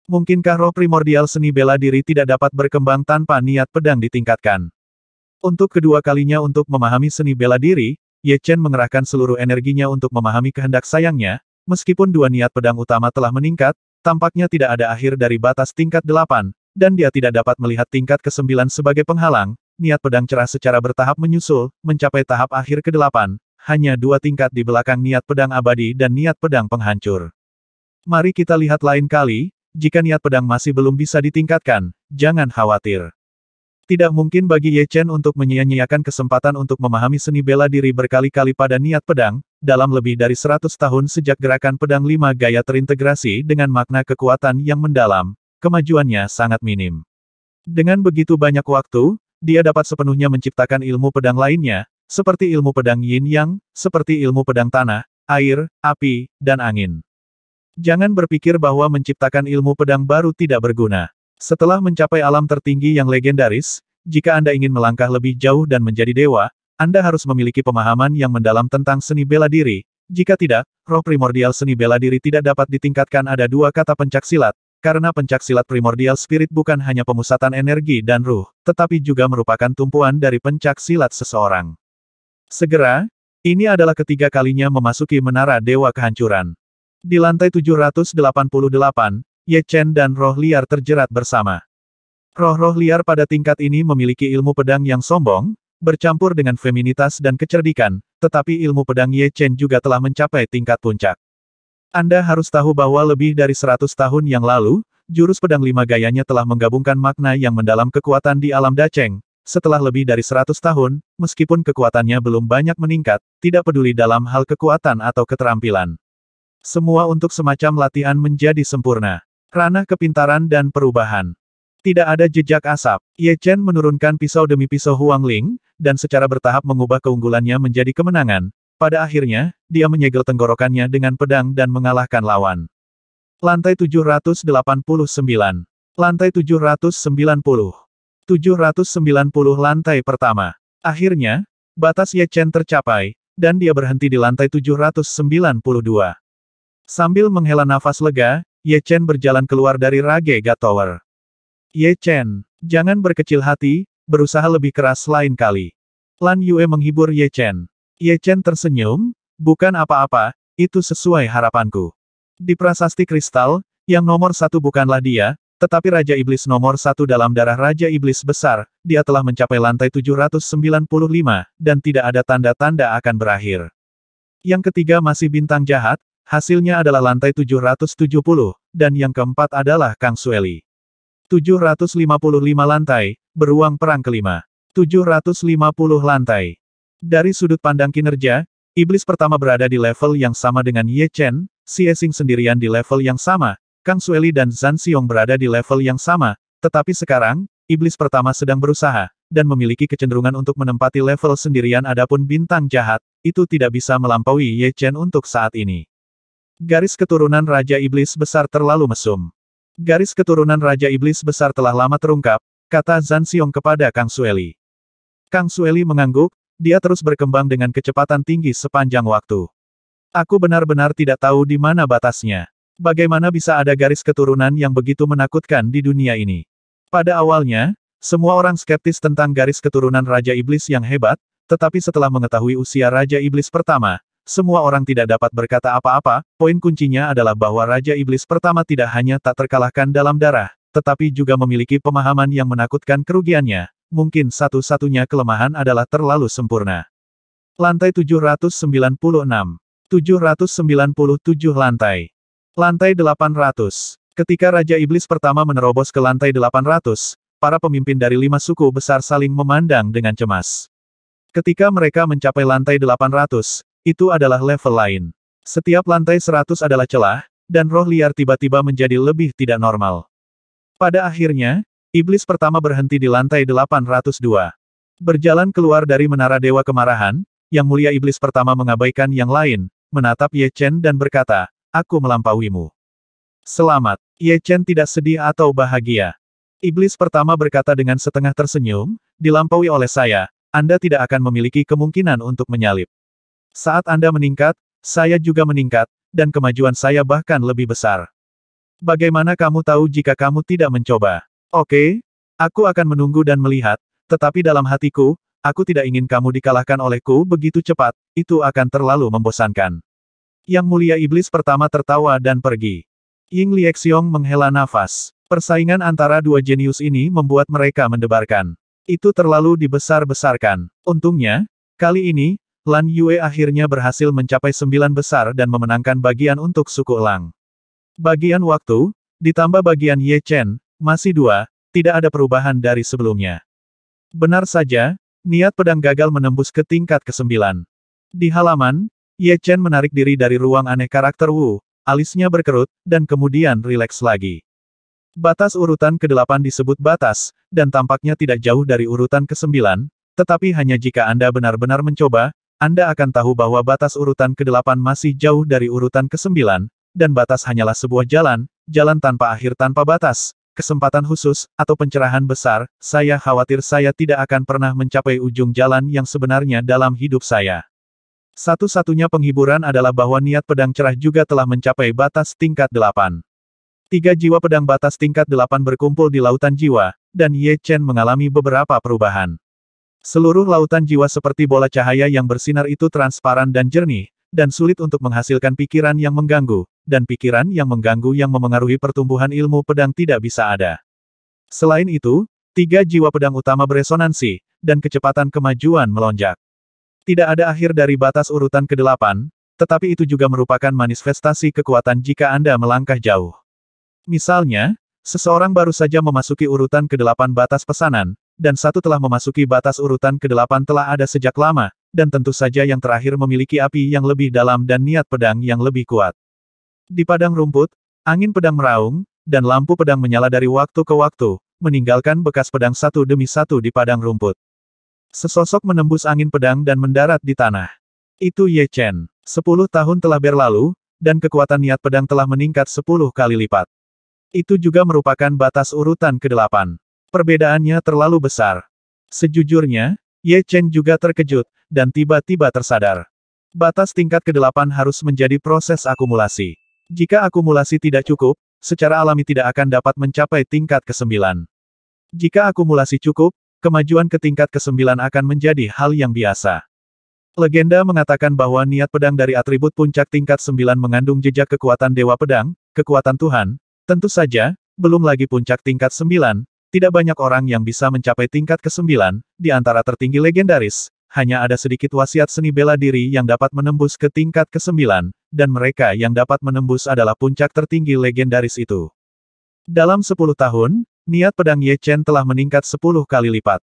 Mungkinkah roh primordial seni bela diri tidak dapat berkembang tanpa niat pedang ditingkatkan? Untuk kedua kalinya untuk memahami seni bela diri, Ye Chen mengerahkan seluruh energinya untuk memahami kehendak sayangnya, meskipun dua niat pedang utama telah meningkat, tampaknya tidak ada akhir dari batas tingkat 8, dan dia tidak dapat melihat tingkat ke-9 sebagai penghalang, niat pedang cerah secara bertahap menyusul, mencapai tahap akhir ke-8, hanya dua tingkat di belakang niat pedang abadi dan niat pedang penghancur. Mari kita lihat lain kali, jika niat pedang masih belum bisa ditingkatkan, jangan khawatir. Tidak mungkin bagi Ye Chen untuk menyia-nyiakan kesempatan untuk memahami seni bela diri berkali-kali pada niat pedang, dalam lebih dari 100 tahun sejak gerakan pedang 5 gaya terintegrasi dengan makna kekuatan yang mendalam, kemajuannya sangat minim. Dengan begitu banyak waktu, dia dapat sepenuhnya menciptakan ilmu pedang lainnya, seperti ilmu pedang Yin Yang, seperti ilmu pedang tanah, air, api, dan angin. Jangan berpikir bahwa menciptakan ilmu pedang baru tidak berguna. Setelah mencapai alam tertinggi yang legendaris, jika Anda ingin melangkah lebih jauh dan menjadi dewa, Anda harus memiliki pemahaman yang mendalam tentang seni bela diri. Jika tidak, roh primordial seni bela diri tidak dapat ditingkatkan. Ada dua kata pencaksilat, karena pencaksilat primordial spirit bukan hanya pemusatan energi dan ruh, tetapi juga merupakan tumpuan dari pencaksilat seseorang. Segera, ini adalah ketiga kalinya memasuki menara Dewa Kehancuran. Di lantai 788, Ye Chen dan roh liar terjerat bersama. Roh-roh liar pada tingkat ini memiliki ilmu pedang yang sombong, bercampur dengan feminitas dan kecerdikan, tetapi ilmu pedang Ye Chen juga telah mencapai tingkat puncak. Anda harus tahu bahwa lebih dari 100 tahun yang lalu, jurus pedang 5 gayanya telah menggabungkan makna yang mendalam kekuatan di alam Dacheng. Setelah lebih dari 100 tahun, meskipun kekuatannya belum banyak meningkat, tidak peduli dalam hal kekuatan atau keterampilan. Semua untuk semacam latihan menjadi sempurna. Ranah kepintaran dan perubahan. Tidak ada jejak asap. Ye Chen menurunkan pisau demi pisau Huang Ling, dan secara bertahap mengubah keunggulannya menjadi kemenangan. Pada akhirnya, dia menyegel tenggorokannya dengan pedang dan mengalahkan lawan. Lantai 789. Lantai 790. 790 lantai pertama. Akhirnya, batas Ye Chen tercapai, dan dia berhenti di lantai 792. Sambil menghela nafas lega, Ye Chen berjalan keluar dari Rage God Tower. Ye Chen, jangan berkecil hati, berusaha lebih keras lain kali. Lan Yue menghibur Ye Chen. Ye Chen tersenyum, bukan apa-apa, itu sesuai harapanku. Di prasasti kristal, yang nomor 1 bukanlah dia, tetapi Raja Iblis nomor 1 dalam darah Raja Iblis besar, dia telah mencapai lantai 795, dan tidak ada tanda-tanda akan berakhir. Yang ketiga masih bintang jahat, hasilnya adalah lantai 770, dan yang keempat adalah Kang Sueli. 755 lantai, beruang perang kelima. 750 lantai. Dari sudut pandang kinerja, iblis pertama berada di level yang sama dengan Ye Chen, Xie Xing sendirian di level yang sama, Kang Sueli dan Zhan Xiong berada di level yang sama, tetapi sekarang, iblis pertama sedang berusaha, dan memiliki kecenderungan untuk menempati level sendirian. Adapun bintang jahat, itu tidak bisa melampaui Ye Chen untuk saat ini. Garis keturunan Raja Iblis Besar terlalu mesum. Garis keturunan Raja Iblis Besar telah lama terungkap, kata Zhan Xiong kepada Kang Sueli. Kang Sueli mengangguk, dia terus berkembang dengan kecepatan tinggi sepanjang waktu. Aku benar-benar tidak tahu di mana batasnya. Bagaimana bisa ada garis keturunan yang begitu menakutkan di dunia ini? Pada awalnya, semua orang skeptis tentang garis keturunan Raja Iblis yang hebat, tetapi setelah mengetahui usia Raja Iblis pertama, semua orang tidak dapat berkata apa-apa. Poin kuncinya adalah bahwa Raja Iblis pertama tidak hanya tak terkalahkan dalam darah, tetapi juga memiliki pemahaman yang menakutkan kerugiannya. Mungkin satu-satunya kelemahan adalah terlalu sempurna. Lantai 796. 797 lantai. Lantai 800. Ketika Raja Iblis pertama menerobos ke lantai 800, para pemimpin dari 5 suku besar saling memandang dengan cemas. Ketika mereka mencapai lantai 800, itu adalah level lain. Setiap lantai 100 adalah celah, dan roh liar tiba-tiba menjadi lebih tidak normal. Pada akhirnya, iblis pertama berhenti di lantai 802. Berjalan keluar dari menara Dewa Kemarahan, Yang Mulia Iblis pertama mengabaikan yang lain, menatap Ye Chen dan berkata, aku melampauimu. Selamat. Ye Chen tidak sedih atau bahagia. Iblis pertama berkata dengan setengah tersenyum, dilampaui oleh saya, Anda tidak akan memiliki kemungkinan untuk menyalip. Saat Anda meningkat, saya juga meningkat, dan kemajuan saya bahkan lebih besar. Bagaimana kamu tahu jika kamu tidak mencoba? Oke, aku akan menunggu dan melihat, tetapi dalam hatiku, aku tidak ingin kamu dikalahkan olehku begitu cepat, itu akan terlalu membosankan. Yang Mulia Iblis pertama tertawa dan pergi. Ying Liexiong menghela nafas. Persaingan antara dua jenius ini membuat mereka mendebarkan. Itu terlalu dibesar-besarkan. Untungnya, kali ini, Lan Yue akhirnya berhasil mencapai 9 besar dan memenangkan bagian untuk suku Elang. Bagian waktu, ditambah bagian Ye Chen, masih 2, tidak ada perubahan dari sebelumnya. Benar saja, niat pedang gagal menembus ke tingkat ke-9. Di halaman, Ye Chen menarik diri dari ruang aneh karakter Wu, alisnya berkerut, dan kemudian rileks lagi. Batas urutan ke-8 disebut batas, dan tampaknya tidak jauh dari urutan ke-9, tetapi hanya jika Anda benar-benar mencoba, Anda akan tahu bahwa batas urutan ke-8 masih jauh dari urutan ke-9, dan batas hanyalah sebuah jalan, jalan tanpa akhir tanpa batas, kesempatan khusus, atau pencerahan besar. Saya khawatir saya tidak akan pernah mencapai ujung jalan yang sebenarnya dalam hidup saya. Satu-satunya penghiburan adalah bahwa niat pedang cerah juga telah mencapai batas tingkat 8. 3 jiwa pedang batas tingkat 8 berkumpul di lautan jiwa, dan Ye Chen mengalami beberapa perubahan. Seluruh lautan jiwa seperti bola cahaya yang bersinar itu transparan dan jernih, dan sulit untuk menghasilkan pikiran yang mengganggu, dan pikiran yang mengganggu yang memengaruhi pertumbuhan ilmu pedang tidak bisa ada. Selain itu, 3 jiwa pedang utama beresonansi, dan kecepatan kemajuan melonjak. Tidak ada akhir dari batas urutan ke-8, tetapi itu juga merupakan manifestasi kekuatan jika Anda melangkah jauh. Misalnya, seseorang baru saja memasuki urutan ke-8 batas pesanan, dan satu telah memasuki batas urutan ke-8 telah ada sejak lama, dan tentu saja yang terakhir memiliki api yang lebih dalam dan niat pedang yang lebih kuat. Di padang rumput, angin pedang meraung, dan lampu pedang menyala dari waktu ke waktu, meninggalkan bekas pedang satu demi satu di padang rumput. Sesosok menembus angin pedang dan mendarat di tanah. Itu Ye Chen. 10 tahun telah berlalu, dan kekuatan niat pedang telah meningkat 10 kali lipat. Itu juga merupakan batas urutan ke-8. Perbedaannya terlalu besar. Sejujurnya, Ye Chen juga terkejut, dan tiba-tiba tersadar. Batas tingkat ke-8 harus menjadi proses akumulasi. Jika akumulasi tidak cukup, secara alami tidak akan dapat mencapai tingkat ke-9. Jika akumulasi cukup, kemajuan ke tingkat ke-9 akan menjadi hal yang biasa. Legenda mengatakan bahwa niat pedang dari atribut puncak tingkat 9 mengandung jejak kekuatan Dewa Pedang, kekuatan Tuhan. Tentu saja, belum lagi puncak tingkat 9, tidak banyak orang yang bisa mencapai tingkat ke-9, di antara tertinggi legendaris, hanya ada sedikit wasiat seni bela diri yang dapat menembus ke tingkat ke-9, dan mereka yang dapat menembus adalah puncak tertinggi legendaris itu. Dalam 10 tahun, niat pedang Ye Chen telah meningkat 10 kali lipat.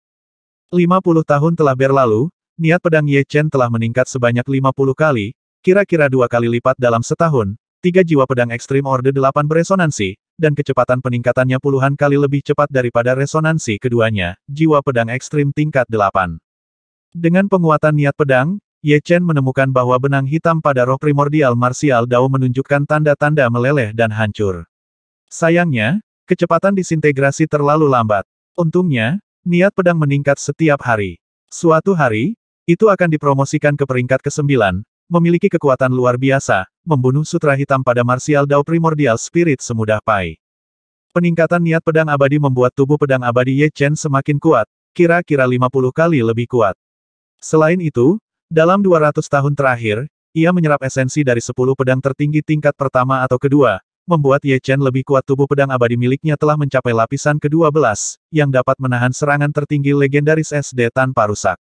50 tahun telah berlalu, niat pedang Ye Chen telah meningkat sebanyak 50 kali, kira-kira 2 kali lipat dalam setahun. 3 jiwa pedang ekstrim Orde 8 beresonansi, dan kecepatan peningkatannya puluhan kali lebih cepat daripada resonansi keduanya, jiwa pedang ekstrim tingkat 8. Dengan penguatan niat pedang, Ye Chen menemukan bahwa benang hitam pada roh primordial marsial Dao menunjukkan tanda-tanda meleleh dan hancur. Sayangnya, kecepatan disintegrasi terlalu lambat. Untungnya, niat pedang meningkat setiap hari. Suatu hari, itu akan dipromosikan ke peringkat ke-9, memiliki kekuatan luar biasa, membunuh sutra hitam pada martial Dao primordial spirit semudah Pai. Peningkatan niat pedang abadi membuat tubuh pedang abadi Ye Chen semakin kuat, kira-kira 50 kali lebih kuat. Selain itu, dalam 200 tahun terakhir, ia menyerap esensi dari 10 pedang tertinggi tingkat pertama atau kedua, membuat Ye Chen lebih kuat. Tubuh pedang abadi miliknya telah mencapai lapisan ke-12, yang dapat menahan serangan tertinggi legendaris SD tanpa rusak.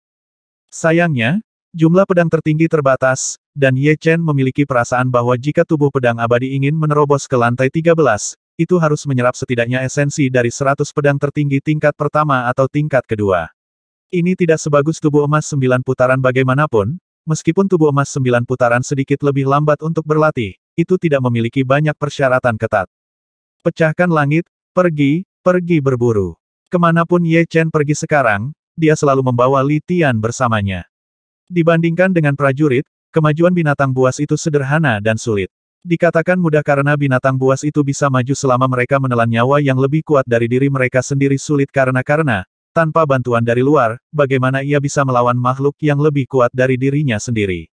Sayangnya, jumlah pedang tertinggi terbatas, dan Ye Chen memiliki perasaan bahwa jika tubuh pedang abadi ingin menerobos ke lantai 13, itu harus menyerap setidaknya esensi dari 100 pedang tertinggi tingkat pertama atau tingkat kedua. Ini tidak sebagus tubuh emas 9 putaran bagaimanapun, meskipun tubuh emas 9 putaran sedikit lebih lambat untuk berlatih, itu tidak memiliki banyak persyaratan ketat. Pecahkan langit, pergi berburu. Kemanapun Ye Chen pergi sekarang, dia selalu membawa Li Tian bersamanya. Dibandingkan dengan prajurit, kemajuan binatang buas itu sederhana dan sulit. Dikatakan mudah karena binatang buas itu bisa maju selama mereka menelan nyawa yang lebih kuat dari diri mereka sendiri. Sulit karena tanpa bantuan dari luar, bagaimana ia bisa melawan makhluk yang lebih kuat dari dirinya sendiri.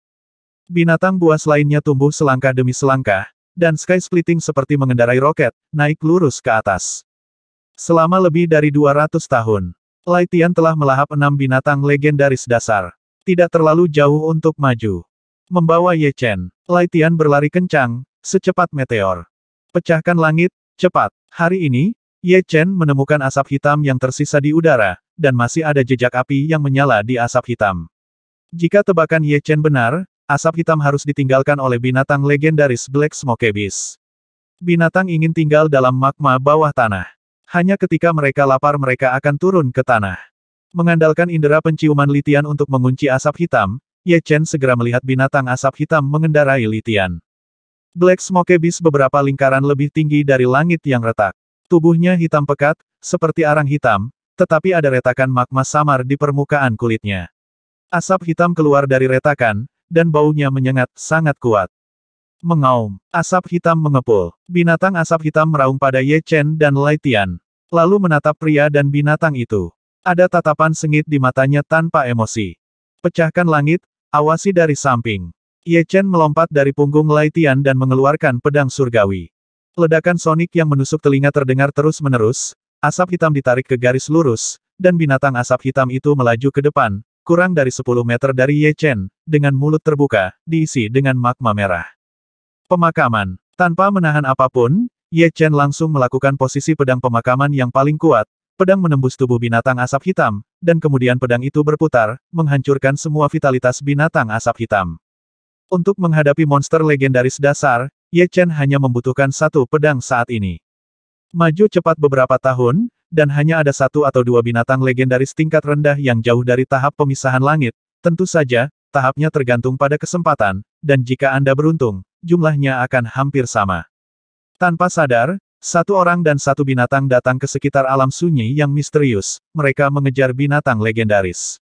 Binatang buas lainnya tumbuh selangkah demi selangkah, Dan Sky Splitting seperti mengendarai roket, naik lurus ke atas. Selama lebih dari 200 tahun, Lai Tian telah melahap 6 binatang legendaris dasar. Tidak terlalu jauh untuk maju. Membawa Ye Chen, Lai Tian berlari kencang, secepat meteor. Pecahkan langit, cepat. Hari ini, Ye Chen menemukan asap hitam yang tersisa di udara, dan masih ada jejak api yang menyala di asap hitam. Jika tebakan Ye Chen benar, asap hitam harus ditinggalkan oleh binatang legendaris Black Smoke Beast. Binatang ingin tinggal dalam magma bawah tanah. Hanya ketika mereka lapar mereka akan turun ke tanah. Mengandalkan indera penciuman Li Tian untuk mengunci asap hitam, Ye Chen segera melihat binatang asap hitam mengendarai Li Tian. Black Smoke Beast beberapa lingkaran lebih tinggi dari langit yang retak. Tubuhnya hitam pekat, seperti arang hitam, tetapi ada retakan magma samar di permukaan kulitnya. Asap hitam keluar dari retakan, dan baunya menyengat, sangat kuat. Mengaum, asap hitam mengepul. Binatang asap hitam meraung pada Ye Chen dan Lai Tian. Lalu menatap pria dan binatang itu. Ada tatapan sengit di matanya tanpa emosi. Pecahkan langit, awasi dari samping. Ye Chen melompat dari punggung Lai Tian dan mengeluarkan pedang surgawi. Ledakan sonik yang menusuk telinga terdengar terus-menerus, asap hitam ditarik ke garis lurus, dan binatang asap hitam itu melaju ke depan, kurang dari 10 meter dari Ye Chen, dengan mulut terbuka, diisi dengan magma merah. Pemakaman. Tanpa menahan apapun, Ye Chen langsung melakukan posisi pedang pemakaman yang paling kuat, pedang menembus tubuh binatang asap hitam, dan kemudian pedang itu berputar, menghancurkan semua vitalitas binatang asap hitam. Untuk menghadapi monster legendaris dasar, Ye Chen hanya membutuhkan satu pedang saat ini. Maju cepat beberapa tahun, dan hanya ada satu atau dua binatang legendaris tingkat rendah yang jauh dari tahap pemisahan langit. Tentu saja, tahapnya tergantung pada kesempatan, dan jika Anda beruntung, jumlahnya akan hampir sama. Tanpa sadar, satu orang dan satu binatang datang ke sekitar alam sunyi yang misterius, mereka mengejar binatang legendaris.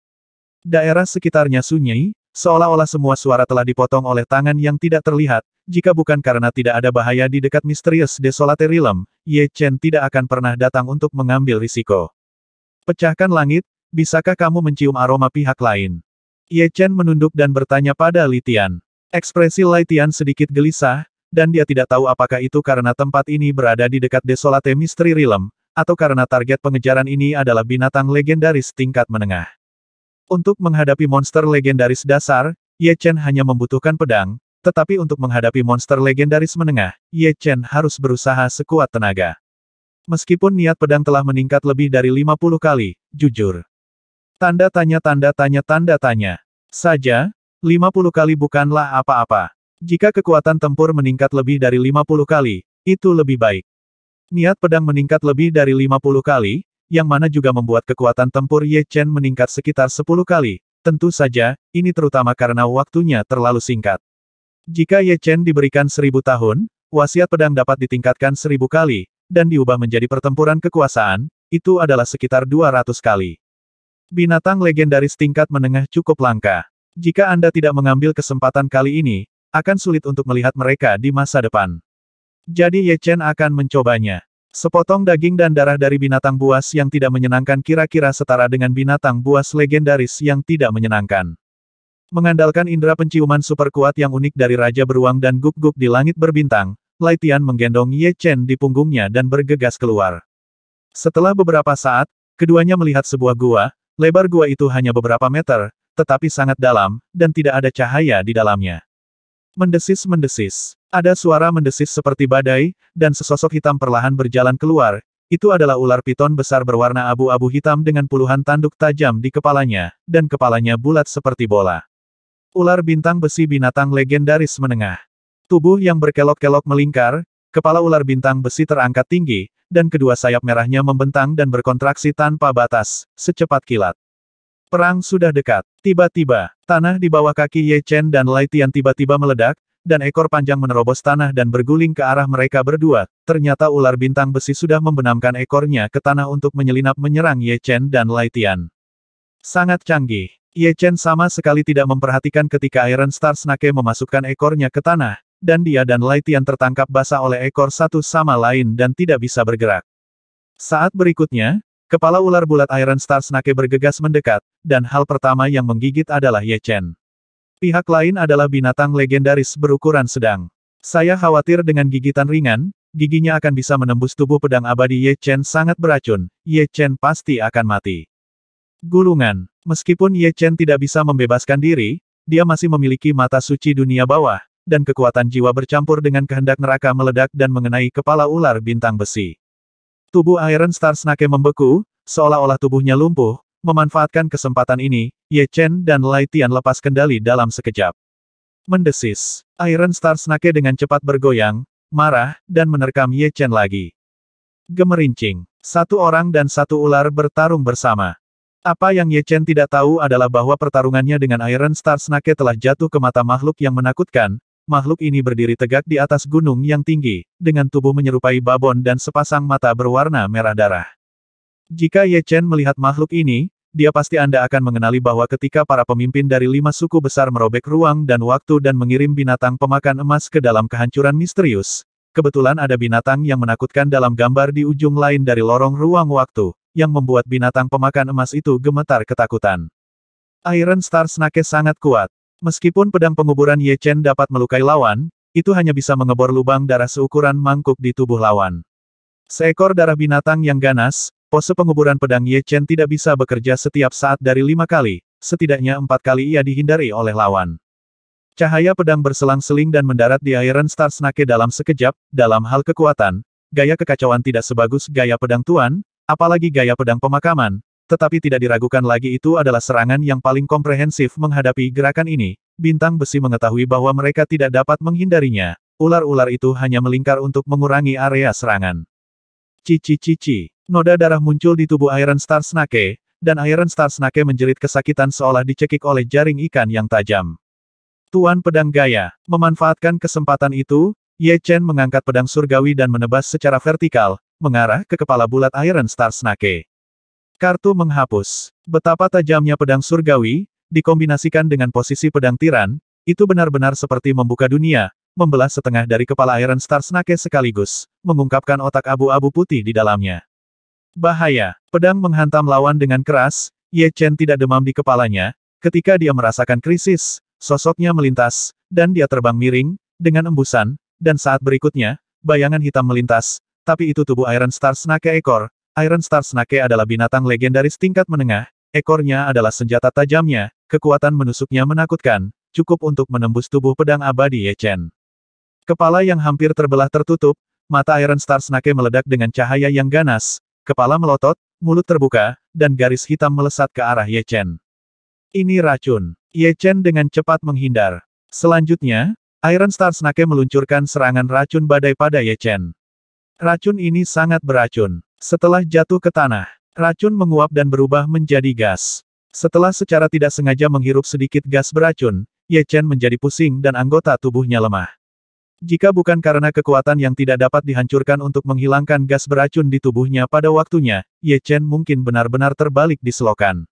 Daerah sekitarnya sunyi, seolah-olah semua suara telah dipotong oleh tangan yang tidak terlihat, jika bukan karena tidak ada bahaya di dekat misterius Desolate Realm, Ye Chen tidak akan pernah datang untuk mengambil risiko. Pecahkan langit, bisakah kamu mencium aroma pihak lain? Ye Chen menunduk dan bertanya pada Li Tian. Ekspresi Lai Tian sedikit gelisah, dan dia tidak tahu apakah itu karena tempat ini berada di dekat Desolate Mystery Realm, atau karena target pengejaran ini adalah binatang legendaris tingkat menengah. Untuk menghadapi monster legendaris dasar, Ye Chen hanya membutuhkan pedang, tetapi untuk menghadapi monster legendaris menengah, Ye Chen harus berusaha sekuat tenaga. Meskipun niat pedang telah meningkat lebih dari 50 kali, jujur. Tanda tanya saja, 50 kali bukanlah apa-apa. Jika kekuatan tempur meningkat lebih dari 50 kali, itu lebih baik. Niat pedang meningkat lebih dari 50 kali, yang mana juga membuat kekuatan tempur Ye Chen meningkat sekitar 10 kali. Tentu saja, ini terutama karena waktunya terlalu singkat. Jika Ye Chen diberikan 1000 tahun, wasiat pedang dapat ditingkatkan 1000 kali, dan diubah menjadi pertempuran kekuasaan, itu adalah sekitar 200 kali. Binatang legendaris tingkat menengah cukup langka. Jika Anda tidak mengambil kesempatan kali ini, akan sulit untuk melihat mereka di masa depan. Jadi Ye Chen akan mencobanya. Sepotong daging dan darah dari binatang buas yang tidak menyenangkan kira-kira setara dengan binatang buas legendaris yang tidak menyenangkan. Mengandalkan indera penciuman super kuat yang unik dari Raja Beruang dan guk-guk di langit berbintang, Lai Tian menggendong Ye Chen di punggungnya dan bergegas keluar. Setelah beberapa saat, keduanya melihat sebuah gua, lebar gua itu hanya beberapa meter, tetapi sangat dalam, dan tidak ada cahaya di dalamnya. Mendesis-mendesis. Ada suara mendesis seperti badai, dan sesosok hitam perlahan berjalan keluar. Itu adalah ular piton besar berwarna abu-abu hitam dengan puluhan tanduk tajam di kepalanya, dan kepalanya bulat seperti bola. Ular bintang besi binatang legendaris menengah. Tubuh yang berkelok-kelok melingkar, kepala ular bintang besi terangkat tinggi, dan kedua sayap merahnya membentang dan berkontraksi tanpa batas, secepat kilat. Perang sudah dekat. Tiba-tiba, tanah di bawah kaki Ye Chen dan Lai Tian tiba-tiba meledak, dan ekor panjang menerobos tanah dan berguling ke arah mereka berdua. Ternyata ular bintang besi sudah membenamkan ekornya ke tanah untuk menyelinap menyerang Ye Chen dan Lai Tian. Sangat canggih. Ye Chen sama sekali tidak memperhatikan ketika Iron Star Snake memasukkan ekornya ke tanah, dan dia dan Lai Tian tertangkap basah oleh ekor satu sama lain dan tidak bisa bergerak. Saat berikutnya, kepala ular bulat Iron Star Snake bergegas mendekat, dan hal pertama yang menggigit adalah Ye Chen. Pihak lain adalah binatang legendaris berukuran sedang. Saya khawatir dengan gigitan ringan, giginya akan bisa menembus tubuh pedang abadi Ye Chen sangat beracun, Ye Chen pasti akan mati. Gulungan. Meskipun Ye Chen tidak bisa membebaskan diri, dia masih memiliki mata suci dunia bawah, dan kekuatan jiwa bercampur dengan kehendak neraka meledak dan mengenai kepala ular bintang besi. Tubuh Iron Star Snake membeku, seolah-olah tubuhnya lumpuh. Memanfaatkan kesempatan ini, Ye Chen dan Lai Tian lepas kendali dalam sekejap. Mendesis. Iron Star Snake dengan cepat bergoyang, marah, dan menerkam Ye Chen lagi. Gemerincing. Satu orang dan satu ular bertarung bersama. Apa yang Ye Chen tidak tahu adalah bahwa pertarungannya dengan Iron Star Snake telah jatuh ke mata makhluk yang menakutkan. Makhluk ini berdiri tegak di atas gunung yang tinggi, dengan tubuh menyerupai babon dan sepasang mata berwarna merah darah. Jika Ye Chen melihat makhluk ini, dia pasti Anda akan mengenali bahwa ketika para pemimpin dari 5 suku besar merobek ruang dan waktu dan mengirim binatang pemakan emas ke dalam kehancuran misterius, kebetulan ada binatang yang menakutkan dalam gambar di ujung lain dari lorong ruang waktu, yang membuat binatang pemakan emas itu gemetar ketakutan. Iron Star Snake sangat kuat. Meskipun pedang penguburan Ye Chen dapat melukai lawan, itu hanya bisa mengebor lubang darah seukuran mangkuk di tubuh lawan. Seekor darah binatang yang ganas, pose penguburan pedang Ye Chen tidak bisa bekerja setiap saat dari 5 kali, setidaknya 4 kali ia dihindari oleh lawan. Cahaya pedang berselang-seling dan mendarat di Iron Star Snake dalam sekejap. Dalam hal kekuatan, gaya kekacauan tidak sebagus gaya pedang tuan, apalagi gaya pedang pemakaman, tetapi tidak diragukan lagi itu adalah serangan yang paling komprehensif menghadapi gerakan ini. Bintang besi mengetahui bahwa mereka tidak dapat menghindarinya. Ular-ular itu hanya melingkar untuk mengurangi area serangan. Cici-cici. Noda darah muncul di tubuh Iron Star Snake, dan Iron Star Snake menjerit kesakitan seolah dicekik oleh jaring ikan yang tajam. Tuan Pedang Gaya. Memanfaatkan kesempatan itu, Ye Chen mengangkat pedang surgawi dan menebas secara vertikal, mengarah ke kepala bulat Iron Star Snake. Kartu menghapus. Betapa tajamnya pedang surgawi, dikombinasikan dengan posisi pedang tiran, itu benar-benar seperti membuka dunia, membelah setengah dari kepala Iron Star Snake sekaligus, mengungkapkan otak abu-abu putih di dalamnya. Bahaya. Pedang menghantam lawan dengan keras, Ye Chen tidak demam di kepalanya, ketika dia merasakan krisis, sosoknya melintas, dan dia terbang miring, dengan embusan, dan saat berikutnya, bayangan hitam melintas. Tapi itu tubuh Iron Star Snake ekor. Iron Star Snake adalah binatang legendaris tingkat menengah, ekornya adalah senjata tajamnya, kekuatan menusuknya menakutkan, cukup untuk menembus tubuh pedang abadi Ye Chen. Kepala yang hampir terbelah tertutup, mata Iron Star Snake meledak dengan cahaya yang ganas, kepala melotot, mulut terbuka, dan garis hitam melesat ke arah Ye Chen. Ini racun. Ye Chen dengan cepat menghindar. Selanjutnya, Iron Star Snake meluncurkan serangan racun badai pada Ye Chen. Racun ini sangat beracun. Setelah jatuh ke tanah, racun menguap dan berubah menjadi gas. Setelah secara tidak sengaja menghirup sedikit gas beracun, Ye Chen menjadi pusing dan anggota tubuhnya lemah. Jika bukan karena kekuatan yang tidak dapat dihancurkan untuk menghilangkan gas beracun di tubuhnya pada waktunya, Ye Chen mungkin benar-benar terbalik di selokan.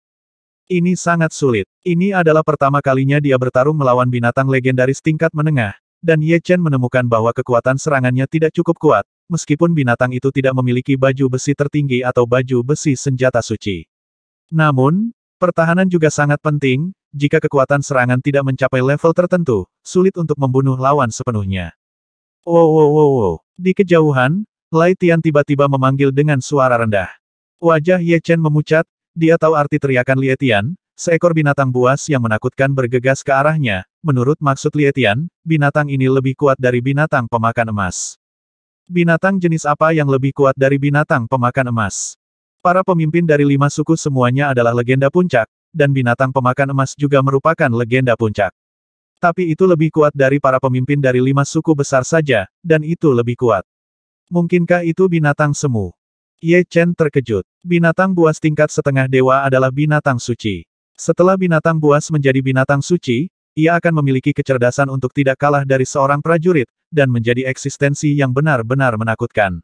Ini sangat sulit. Ini adalah pertama kalinya dia bertarung melawan binatang legendaris tingkat menengah, dan Ye Chen menemukan bahwa kekuatan serangannya tidak cukup kuat, meskipun binatang itu tidak memiliki baju besi tertinggi atau baju besi senjata suci. Namun, pertahanan juga sangat penting, jika kekuatan serangan tidak mencapai level tertentu, sulit untuk membunuh lawan sepenuhnya. Wow. Di kejauhan, Lai Tian tiba-tiba memanggil dengan suara rendah. Wajah Ye Chen memucat, dia tahu arti teriakan Lai Tian, seekor binatang buas yang menakutkan bergegas ke arahnya. Menurut maksud Lai Tian, binatang ini lebih kuat dari binatang pemakan emas. Binatang jenis apa yang lebih kuat dari binatang pemakan emas? Para pemimpin dari 5 suku semuanya adalah legenda puncak, dan binatang pemakan emas juga merupakan legenda puncak. Tapi itu lebih kuat dari para pemimpin dari 5 suku besar saja, dan itu lebih kuat. Mungkinkah itu binatang semu? Ye Chen terkejut. Binatang buas tingkat setengah dewa adalah binatang suci. Setelah binatang buas menjadi binatang suci, ia akan memiliki kecerdasan untuk tidak kalah dari seorang prajurit, dan menjadi eksistensi yang benar-benar menakutkan.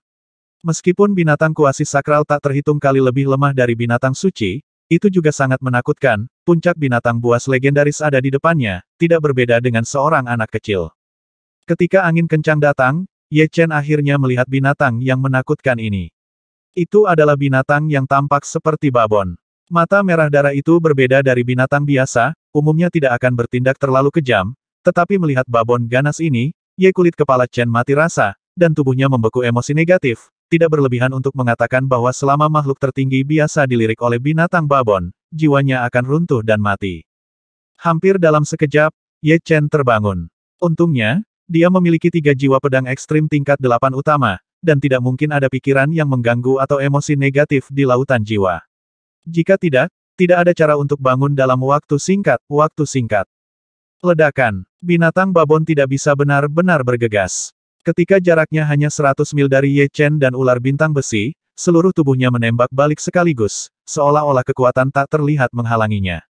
Meskipun binatang kuasi sakral tak terhitung kali lebih lemah dari binatang suci, itu juga sangat menakutkan. Puncak binatang buas legendaris ada di depannya, tidak berbeda dengan seorang anak kecil. Ketika angin kencang datang, Ye Chen akhirnya melihat binatang yang menakutkan ini. Itu adalah binatang yang tampak seperti babon. Mata merah darah itu berbeda dari binatang biasa, umumnya tidak akan bertindak terlalu kejam, tetapi melihat babon ganas ini, Ye kulit kepala Chen mati rasa, dan tubuhnya membeku emosi negatif, tidak berlebihan untuk mengatakan bahwa selama makhluk tertinggi biasa dilirik oleh binatang babon, jiwanya akan runtuh dan mati. Hampir dalam sekejap, Ye Chen terbangun. Untungnya, dia memiliki 3 jiwa pedang ekstrim tingkat 8 utama, dan tidak mungkin ada pikiran yang mengganggu atau emosi negatif di lautan jiwa. Jika tidak, tidak ada cara untuk bangun dalam waktu singkat. Ledakan. Binatang babon tidak bisa benar-benar bergegas. Ketika jaraknya hanya 100 mil dari Ye Chen dan ular bintang besi, seluruh tubuhnya menembak balik sekaligus, seolah-olah kekuatan tak terlihat menghalanginya.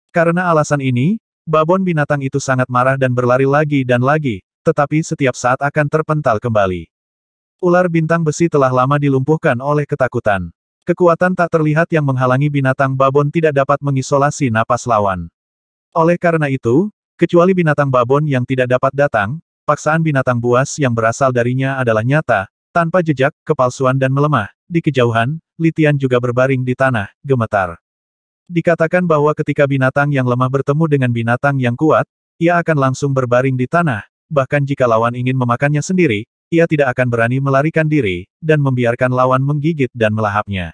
Karena alasan ini, babon binatang itu sangat marah dan berlari lagi dan lagi, tetapi setiap saat akan terpental kembali. Ular bintang besi telah lama dilumpuhkan oleh ketakutan. Kekuatan tak terlihat yang menghalangi binatang babon tidak dapat mengisolasi napas lawan. Oleh karena itu, kecuali binatang babon yang tidak dapat datang, paksaan binatang buas yang berasal darinya adalah nyata, tanpa jejak, kepalsuan dan melemah. Di kejauhan, Li Tian juga berbaring di tanah, gemetar. Dikatakan bahwa ketika binatang yang lemah bertemu dengan binatang yang kuat, ia akan langsung berbaring di tanah, bahkan jika lawan ingin memakannya sendiri, ia tidak akan berani melarikan diri, dan membiarkan lawan menggigit dan melahapnya.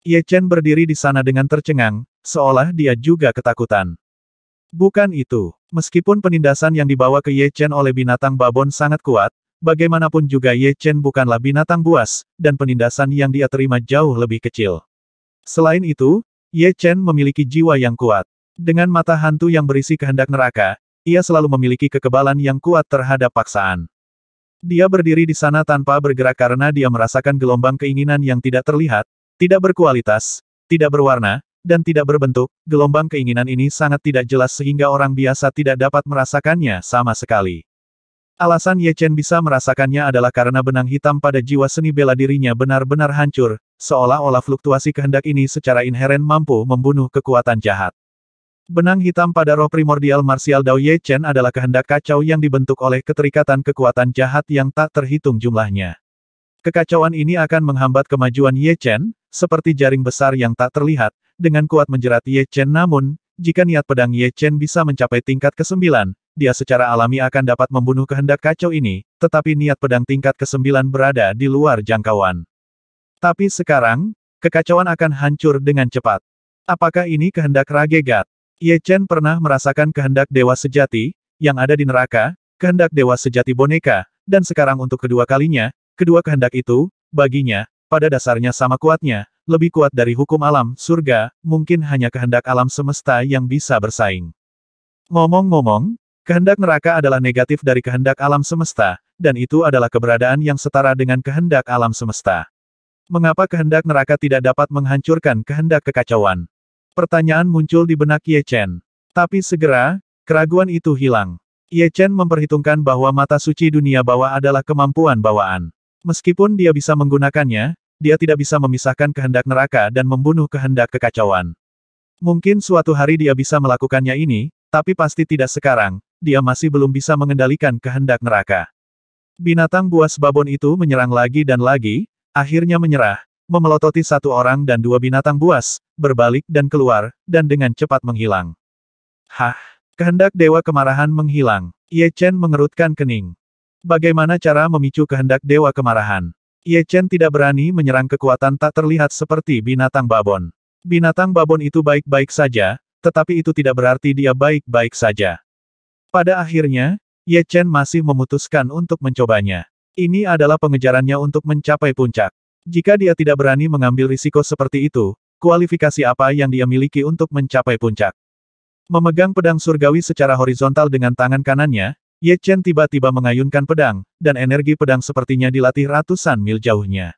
Ye Chen berdiri di sana dengan tercengang, seolah dia juga ketakutan. Bukan itu. Meskipun penindasan yang dibawa ke Ye Chen oleh binatang babon sangat kuat, bagaimanapun juga Ye Chen bukanlah binatang buas, dan penindasan yang dia terima jauh lebih kecil. Selain itu, Ye Chen memiliki jiwa yang kuat. Dengan mata hantu yang berisi kehendak neraka, ia selalu memiliki kekebalan yang kuat terhadap paksaan. Dia berdiri di sana tanpa bergerak karena dia merasakan gelombang keinginan yang tidak terlihat, tidak berkualitas, tidak berwarna, dan tidak berbentuk. Gelombang keinginan ini sangat tidak jelas sehingga orang biasa tidak dapat merasakannya sama sekali. Alasan Ye Chen bisa merasakannya adalah karena benang hitam pada jiwa seni bela dirinya benar-benar hancur, seolah-olah fluktuasi kehendak ini secara inheren mampu membunuh kekuatan jahat. Benang hitam pada roh primordial marsial Dao Ye Chen adalah kehendak kacau yang dibentuk oleh keterikatan kekuatan jahat yang tak terhitung jumlahnya. Kekacauan ini akan menghambat kemajuan Ye Chen, seperti jaring besar yang tak terlihat, dengan kuat menjerat Ye Chen. Namun, jika niat pedang Ye Chen bisa mencapai tingkat ke-9, dia secara alami akan dapat membunuh kehendak kacau ini, tetapi niat pedang tingkat ke-9 berada di luar jangkauan. Tapi sekarang, kekacauan akan hancur dengan cepat. Apakah ini kehendak Ragegat? Ye Chen pernah merasakan kehendak dewa sejati, yang ada di neraka, kehendak dewa sejati boneka, dan sekarang untuk kedua kalinya, kedua kehendak itu, baginya, pada dasarnya sama kuatnya, lebih kuat dari hukum alam, surga, mungkin hanya kehendak alam semesta yang bisa bersaing. Ngomong-ngomong, kehendak neraka adalah negatif dari kehendak alam semesta, dan itu adalah keberadaan yang setara dengan kehendak alam semesta. Mengapa kehendak neraka tidak dapat menghancurkan kehendak kekacauan? Pertanyaan muncul di benak Ye Chen. Tapi segera, keraguan itu hilang. Ye Chen memperhitungkan bahwa mata suci dunia bawah adalah kemampuan bawaan. Meskipun dia bisa menggunakannya, dia tidak bisa memisahkan kehendak neraka dan membunuh kehendak kekacauan. Mungkin suatu hari dia bisa melakukannya ini, tapi pasti tidak sekarang, dia masih belum bisa mengendalikan kehendak neraka. Binatang buas babon itu menyerang lagi dan lagi, akhirnya menyerah, memelototi satu orang dan dua binatang buas, berbalik dan keluar, dan dengan cepat menghilang. Hah! Kehendak dewa kemarahan menghilang. Ye Chen mengerutkan kening. Bagaimana cara memicu kehendak dewa kemarahan? Ye Chen tidak berani menyerang kekuatan tak terlihat seperti binatang babon. Binatang babon itu baik-baik saja, tetapi itu tidak berarti dia baik-baik saja. Pada akhirnya, Ye Chen masih memutuskan untuk mencobanya. Ini adalah pengejarannya untuk mencapai puncak. Jika dia tidak berani mengambil risiko seperti itu, kualifikasi apa yang dia miliki untuk mencapai puncak? Memegang pedang surgawi secara horizontal dengan tangan kanannya, Ye Chen tiba-tiba mengayunkan pedang, dan energi pedang sepertinya dilatih ratusan mil jauhnya.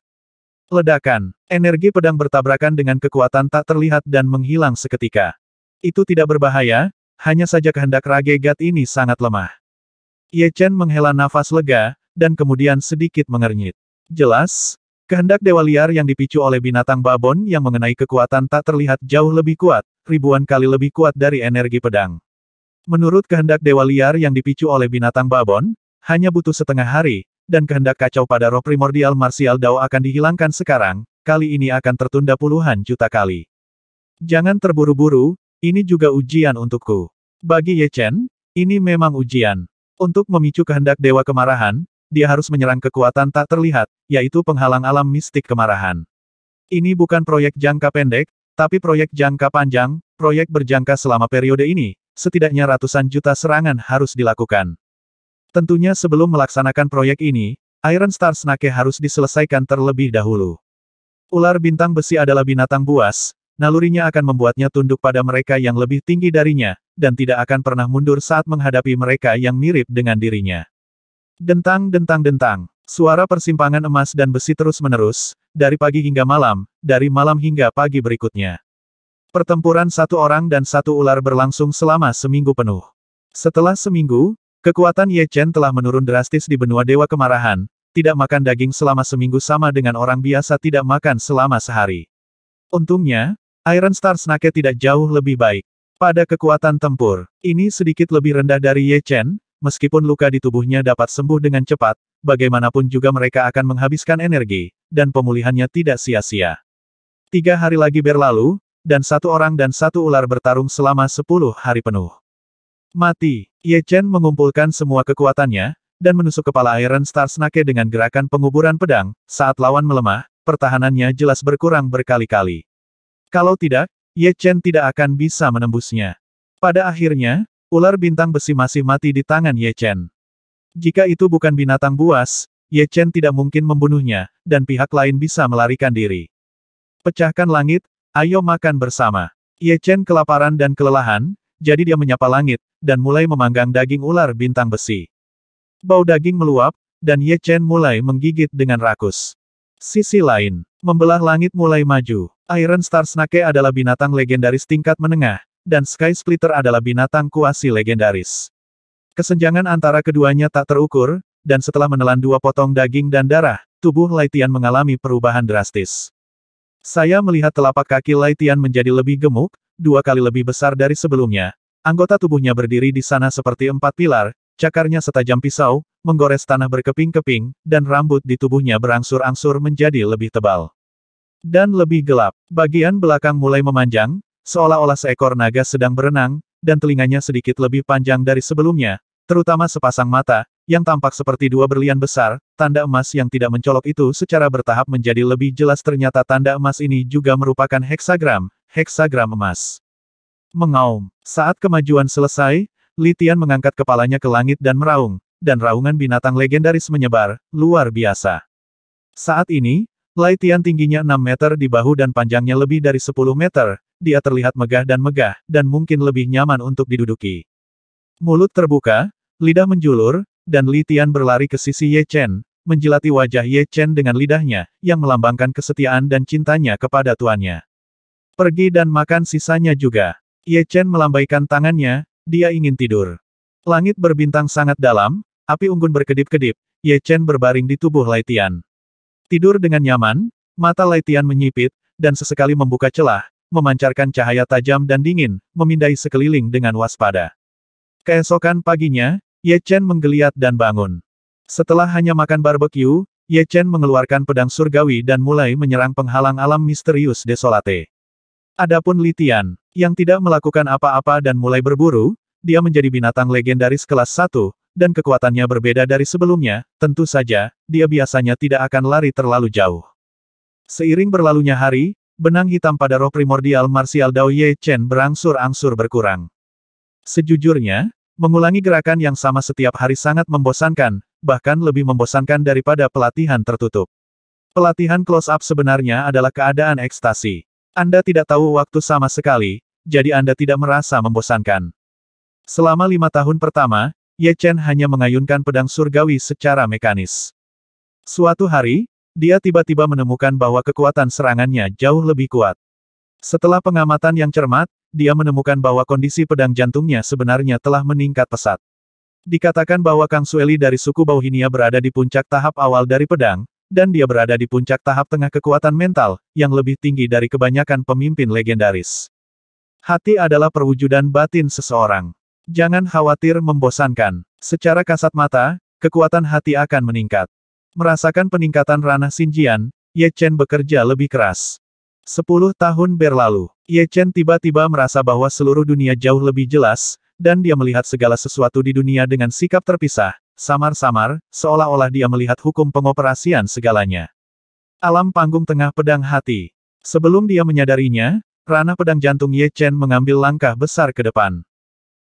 Ledakan. Energi pedang bertabrakan dengan kekuatan tak terlihat dan menghilang seketika. Itu tidak berbahaya, hanya saja kehendak Ragegat ini sangat lemah. Ye Chen menghela nafas lega, dan kemudian sedikit mengernyit. Jelas, kehendak dewa liar yang dipicu oleh binatang babon yang mengenai kekuatan tak terlihat jauh lebih kuat, ribuan kali lebih kuat dari energi pedang. Menurut kehendak dewa liar yang dipicu oleh binatang babon, hanya butuh setengah hari, dan kehendak kacau pada roh primordial marsial Dao akan dihilangkan sekarang, kali ini akan tertunda puluhan juta kali. Jangan terburu-buru, ini juga ujian untukku. Bagi Ye Chen, ini memang ujian. Untuk memicu kehendak Dewa Kemarahan, dia harus menyerang kekuatan tak terlihat, yaitu penghalang alam mistik kemarahan. Ini bukan proyek jangka pendek, tapi proyek jangka panjang, proyek berjangka selama periode ini, setidaknya ratusan juta serangan harus dilakukan. Tentunya sebelum melaksanakan proyek ini, Iron Star Snake harus diselesaikan terlebih dahulu. Ular bintang besi adalah binatang buas, nalurinya akan membuatnya tunduk pada mereka yang lebih tinggi darinya, dan tidak akan pernah mundur saat menghadapi mereka yang mirip dengan dirinya. Dentang-dentang-dentang. Suara persimpangan emas dan besi terus-menerus, dari pagi hingga malam, dari malam hingga pagi berikutnya. Pertempuran satu orang dan satu ular berlangsung selama seminggu penuh. Setelah seminggu, kekuatan Ye Chen telah menurun drastis di benua Dewa Kemarahan, tidak makan daging selama seminggu sama dengan orang biasa tidak makan selama sehari. Untungnya, Iron Star Snake tidak jauh lebih baik. Pada kekuatan tempur, ini sedikit lebih rendah dari Ye Chen. Meskipun luka di tubuhnya dapat sembuh dengan cepat, bagaimanapun juga mereka akan menghabiskan energi, dan pemulihannya tidak sia-sia. 3 hari lagi berlalu, dan satu orang dan satu ular bertarung selama 10 hari penuh. Mati. Ye Chen mengumpulkan semua kekuatannya, dan menusuk kepala Iron Star Snake dengan gerakan penguburan pedang. Saat lawan melemah, pertahanannya jelas berkurang berkali-kali. Kalau tidak, Ye Chen tidak akan bisa menembusnya. Pada akhirnya, ular bintang besi masih mati di tangan Ye Chen. Jika itu bukan binatang buas, Ye Chen tidak mungkin membunuhnya, dan pihak lain bisa melarikan diri. Pecahkan langit, ayo makan bersama. Ye Chen kelaparan dan kelelahan, jadi dia menyapa langit, dan mulai memanggang daging ular bintang besi. Bau daging meluap, dan Ye Chen mulai menggigit dengan rakus. Sisi lain, membelah langit mulai maju. Iron Star Snake adalah binatang legendaris tingkat menengah, dan Sky Splitter adalah binatang kuasi legendaris. Kesenjangan antara keduanya tak terukur, dan setelah menelan 2 potong daging dan darah, tubuh Lai Tian mengalami perubahan drastis. Saya melihat telapak kaki Lai Tian menjadi lebih gemuk, 2 kali lebih besar dari sebelumnya. Anggota tubuhnya berdiri di sana seperti 4 pilar, cakarnya setajam pisau, menggores tanah berkeping-keping, dan rambut di tubuhnya berangsur-angsur menjadi lebih tebal. Dan lebih gelap. Bagian belakang mulai memanjang, seolah-olah seekor naga sedang berenang, dan telinganya sedikit lebih panjang dari sebelumnya, terutama sepasang mata, yang tampak seperti 2 berlian besar. Tanda emas yang tidak mencolok itu secara bertahap menjadi lebih jelas. Ternyata tanda emas ini juga merupakan heksagram emas. Mengaum. Saat kemajuan selesai, Li Tian mengangkat kepalanya ke langit dan meraung, dan raungan binatang legendaris menyebar, luar biasa. Saat ini, Lai Tian tingginya 6 meter di bahu dan panjangnya lebih dari 10 meter, dia terlihat megah, dan mungkin lebih nyaman untuk diduduki. Mulut terbuka, lidah menjulur, dan Li Tian berlari ke sisi Ye Chen, menjilati wajah Ye Chen dengan lidahnya, yang melambangkan kesetiaan dan cintanya kepada tuannya. Pergi dan makan sisanya juga. Ye Chen melambaikan tangannya, dia ingin tidur. Langit berbintang sangat dalam, api unggun berkedip-kedip, Ye Chen berbaring di tubuh Lai Tian. Tidur dengan nyaman, mata Lai Tian menyipit, dan sesekali membuka celah, memancarkan cahaya tajam dan dingin, memindai sekeliling dengan waspada. Keesokan paginya, Ye Chen menggeliat dan bangun. Setelah hanya makan barbeque, Ye Chen mengeluarkan pedang surgawi dan mulai menyerang penghalang alam misterius desolate. Adapun Li Tian, yang tidak melakukan apa-apa dan mulai berburu, dia menjadi binatang legendaris kelas 1, dan kekuatannya berbeda dari sebelumnya. Tentu saja, dia biasanya tidak akan lari terlalu jauh. Seiring berlalunya hari, benang hitam pada roh primordial marsial Dao Ye Chen berangsur-angsur berkurang. Sejujurnya, mengulangi gerakan yang sama setiap hari sangat membosankan, bahkan lebih membosankan daripada pelatihan tertutup. Pelatihan close-up sebenarnya adalah keadaan ekstasi. Anda tidak tahu waktu sama sekali, jadi Anda tidak merasa membosankan. Selama 5 tahun pertama, Ye Chen hanya mengayunkan pedang surgawi secara mekanis. Suatu hari, dia tiba-tiba menemukan bahwa kekuatan serangannya jauh lebih kuat. Setelah pengamatan yang cermat, dia menemukan bahwa kondisi pedang jantungnya sebenarnya telah meningkat pesat. Dikatakan bahwa Kang Sueli dari suku Bauhinia berada di puncak tahap awal dari pedang, dan dia berada di puncak tahap tengah kekuatan mental, yang lebih tinggi dari kebanyakan pemimpin legendaris. Hati adalah perwujudan batin seseorang. Jangan khawatir membosankan. Secara kasat mata, kekuatan hati akan meningkat. Merasakan peningkatan ranah Xinjian, Ye Chen bekerja lebih keras. 10 tahun berlalu, Ye Chen tiba-tiba merasa bahwa seluruh dunia jauh lebih jelas, dan dia melihat segala sesuatu di dunia dengan sikap terpisah, samar-samar, seolah-olah dia melihat hukum pengoperasian segalanya. Alam panggung tengah pedang hati. Sebelum dia menyadarinya, ranah pedang jantung Ye Chen mengambil langkah besar ke depan.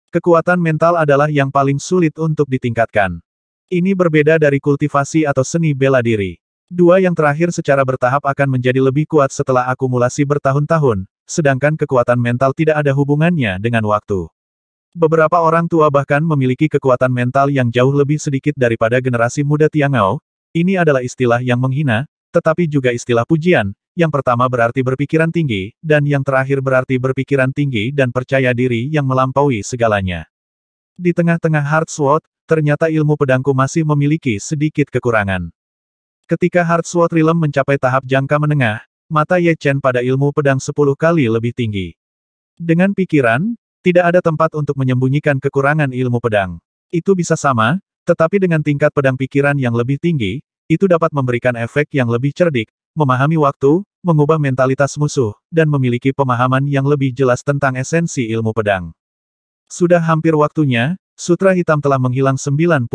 Kekuatan mental adalah yang paling sulit untuk ditingkatkan. Ini berbeda dari kultivasi atau seni bela diri. Dua yang terakhir secara bertahap akan menjadi lebih kuat setelah akumulasi bertahun-tahun, sedangkan kekuatan mental tidak ada hubungannya dengan waktu. Beberapa orang tua bahkan memiliki kekuatan mental yang jauh lebih sedikit daripada generasi muda Tiangao. Ini adalah istilah yang menghina, tetapi juga istilah pujian. Yang pertama berarti berpikiran tinggi, dan yang terakhir berarti berpikiran tinggi dan percaya diri yang melampaui segalanya. Di tengah-tengah Heart Sword, ternyata ilmu pedangku masih memiliki sedikit kekurangan. Ketika Heart Sword Realm mencapai tahap jangka menengah, mata Ye Chen pada ilmu pedang 10 kali lebih tinggi. Dengan pikiran, tidak ada tempat untuk menyembunyikan kekurangan ilmu pedang. Itu bisa sama, tetapi dengan tingkat pedang pikiran yang lebih tinggi, itu dapat memberikan efek yang lebih cerdik, memahami waktu, mengubah mentalitas musuh, dan memiliki pemahaman yang lebih jelas tentang esensi ilmu pedang. Sudah hampir waktunya, Sutra Hitam telah menghilang 90%.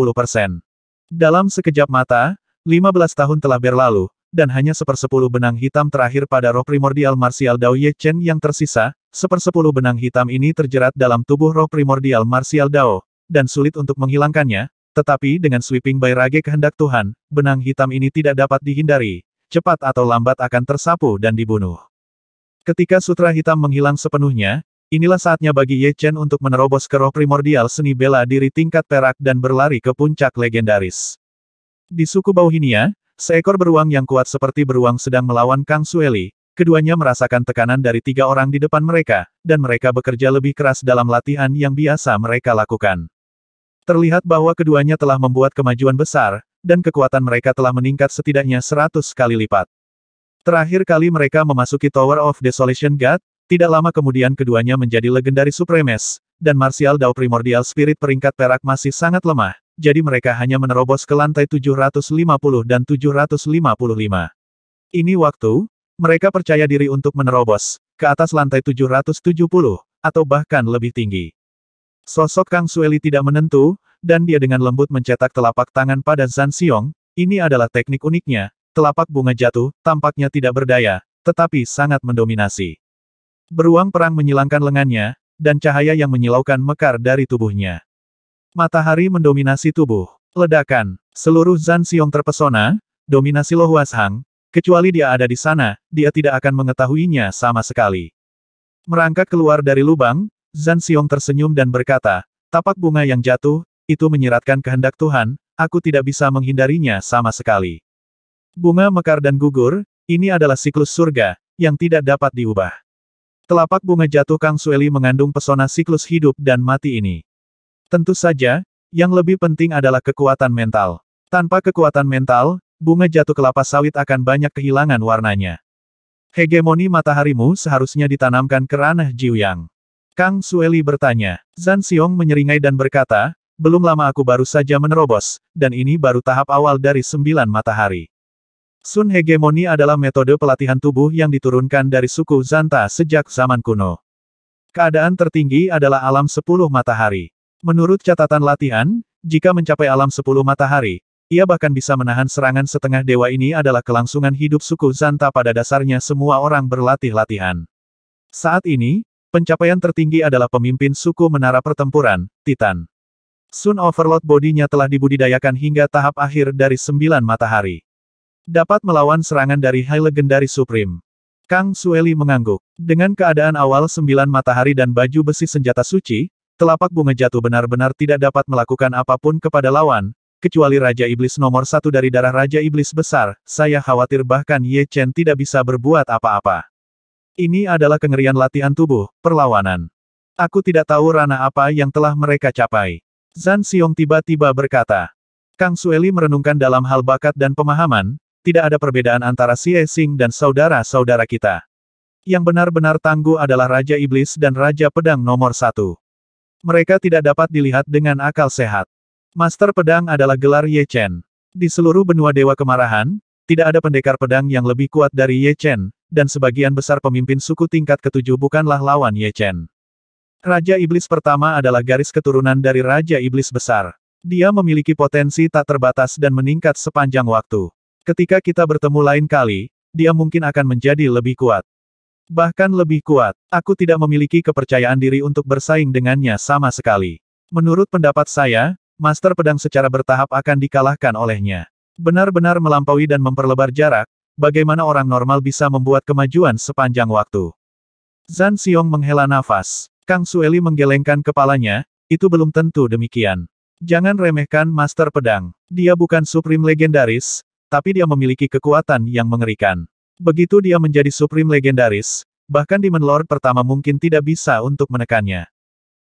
Dalam sekejap mata, 15 tahun telah berlalu, dan hanya 1/10 benang hitam terakhir pada roh primordial martial Dao Ye Chen yang tersisa. 1/10 benang hitam ini terjerat dalam tubuh roh primordial martial Dao, dan sulit untuk menghilangkannya, tetapi dengan sweeping bairage kehendak Tuhan, benang hitam ini tidak dapat dihindari, cepat atau lambat akan tersapu dan dibunuh. Ketika sutra hitam menghilang sepenuhnya, inilah saatnya bagi Ye Chen untuk menerobos ke roh primordial seni bela diri tingkat perak dan berlari ke puncak legendaris. Di suku Bauhinia, seekor beruang yang kuat seperti beruang sedang melawan Kang Sueli. Keduanya merasakan tekanan dari 3 orang di depan mereka, dan mereka bekerja lebih keras dalam latihan yang biasa mereka lakukan. Terlihat bahwa keduanya telah membuat kemajuan besar, dan kekuatan mereka telah meningkat setidaknya 100 kali lipat. Terakhir kali mereka memasuki Tower of Desolation God, tidak lama kemudian keduanya menjadi Legendary Supremes, dan Martial Dao Primordial Spirit peringkat perak masih sangat lemah, jadi mereka hanya menerobos ke lantai 750 dan 755. Ini waktu, mereka percaya diri untuk menerobos ke atas lantai 770, atau bahkan lebih tinggi. Sosok Kang Sueli tidak menentu, dan dia dengan lembut mencetak telapak tangan pada Zhan Xiong. Ini adalah teknik uniknya, telapak bunga jatuh, tampaknya tidak berdaya, tetapi sangat mendominasi. Beruang perang menyilangkan lengannya, dan cahaya yang menyilaukan mekar dari tubuhnya. Matahari mendominasi tubuh. Ledakan. Seluruh Zhan Xiong terpesona, dominasi Lo Huashang. Kecuali dia ada di sana, dia tidak akan mengetahuinya sama sekali. Merangkak keluar dari lubang, Zhan Xiong tersenyum dan berkata, tapak bunga yang jatuh, itu menyiratkan kehendak Tuhan, aku tidak bisa menghindarinya sama sekali. Bunga mekar dan gugur, ini adalah siklus surga, yang tidak dapat diubah. Telapak bunga jatuh Kang Sueli mengandung pesona siklus hidup dan mati ini. Tentu saja, yang lebih penting adalah kekuatan mental. Tanpa kekuatan mental, bunga jatuh kelapa sawit akan banyak kehilangan warnanya. Hegemoni mataharimu seharusnya ditanamkan ke ranah Jiuyang. Kang Sueli bertanya. Zhan Xiong menyeringai dan berkata, belum lama aku baru saja menerobos, dan ini baru tahap awal dari 9 matahari. Sun hegemoni adalah metode pelatihan tubuh yang diturunkan dari suku Zanta sejak zaman kuno. Keadaan tertinggi adalah alam 10 matahari. Menurut catatan latihan, jika mencapai alam 10 matahari, ia bahkan bisa menahan serangan setengah dewa. Ini adalah kelangsungan hidup suku Zanta. Pada dasarnya semua orang berlatih latihan. Saat ini, pencapaian tertinggi adalah pemimpin suku menara pertempuran, Titan. Sun Overlord bodinya telah dibudidayakan hingga tahap akhir dari 9 matahari. Dapat melawan serangan dari High Legendary Supreme. Kang Sueli mengangguk. Dengan keadaan awal 9 matahari dan baju besi senjata suci, telapak bunga jatuh benar-benar tidak dapat melakukan apapun kepada lawan, kecuali Raja Iblis nomor 1 dari darah Raja Iblis besar. Saya khawatir bahkan Ye Chen tidak bisa berbuat apa-apa. Ini adalah kengerian latihan tubuh, perlawanan. Aku tidak tahu ranah apa yang telah mereka capai. Zhan Xiong tiba-tiba berkata. Kang Sueli merenungkan dalam hal bakat dan pemahaman, tidak ada perbedaan antara Xie Xing dan saudara-saudara kita. Yang benar-benar tangguh adalah Raja Iblis dan Raja Pedang nomor 1. Mereka tidak dapat dilihat dengan akal sehat. Master Pedang adalah gelar Ye Chen. Di seluruh benua Dewa Kemarahan, tidak ada pendekar pedang yang lebih kuat dari Ye Chen, dan sebagian besar pemimpin suku tingkat ke-7 bukanlah lawan Ye Chen. Raja Iblis pertama adalah garis keturunan dari Raja Iblis besar. Dia memiliki potensi tak terbatas dan meningkat sepanjang waktu. Ketika kita bertemu lain kali, dia mungkin akan menjadi lebih kuat. Bahkan lebih kuat. Aku tidak memiliki kepercayaan diri untuk bersaing dengannya sama sekali. Menurut pendapat saya, Master Pedang secara bertahap akan dikalahkan olehnya. Benar-benar melampaui dan memperlebar jarak, bagaimana orang normal bisa membuat kemajuan sepanjang waktu. Zhan Xiong menghela nafas. Kang Sueli menggelengkan kepalanya, itu belum tentu demikian. Jangan remehkan Master Pedang. Dia bukan Supreme Legendaris, tapi dia memiliki kekuatan yang mengerikan. Begitu dia menjadi Supreme Legendaris, bahkan Demon Lord pertama mungkin tidak bisa untuk menekannya.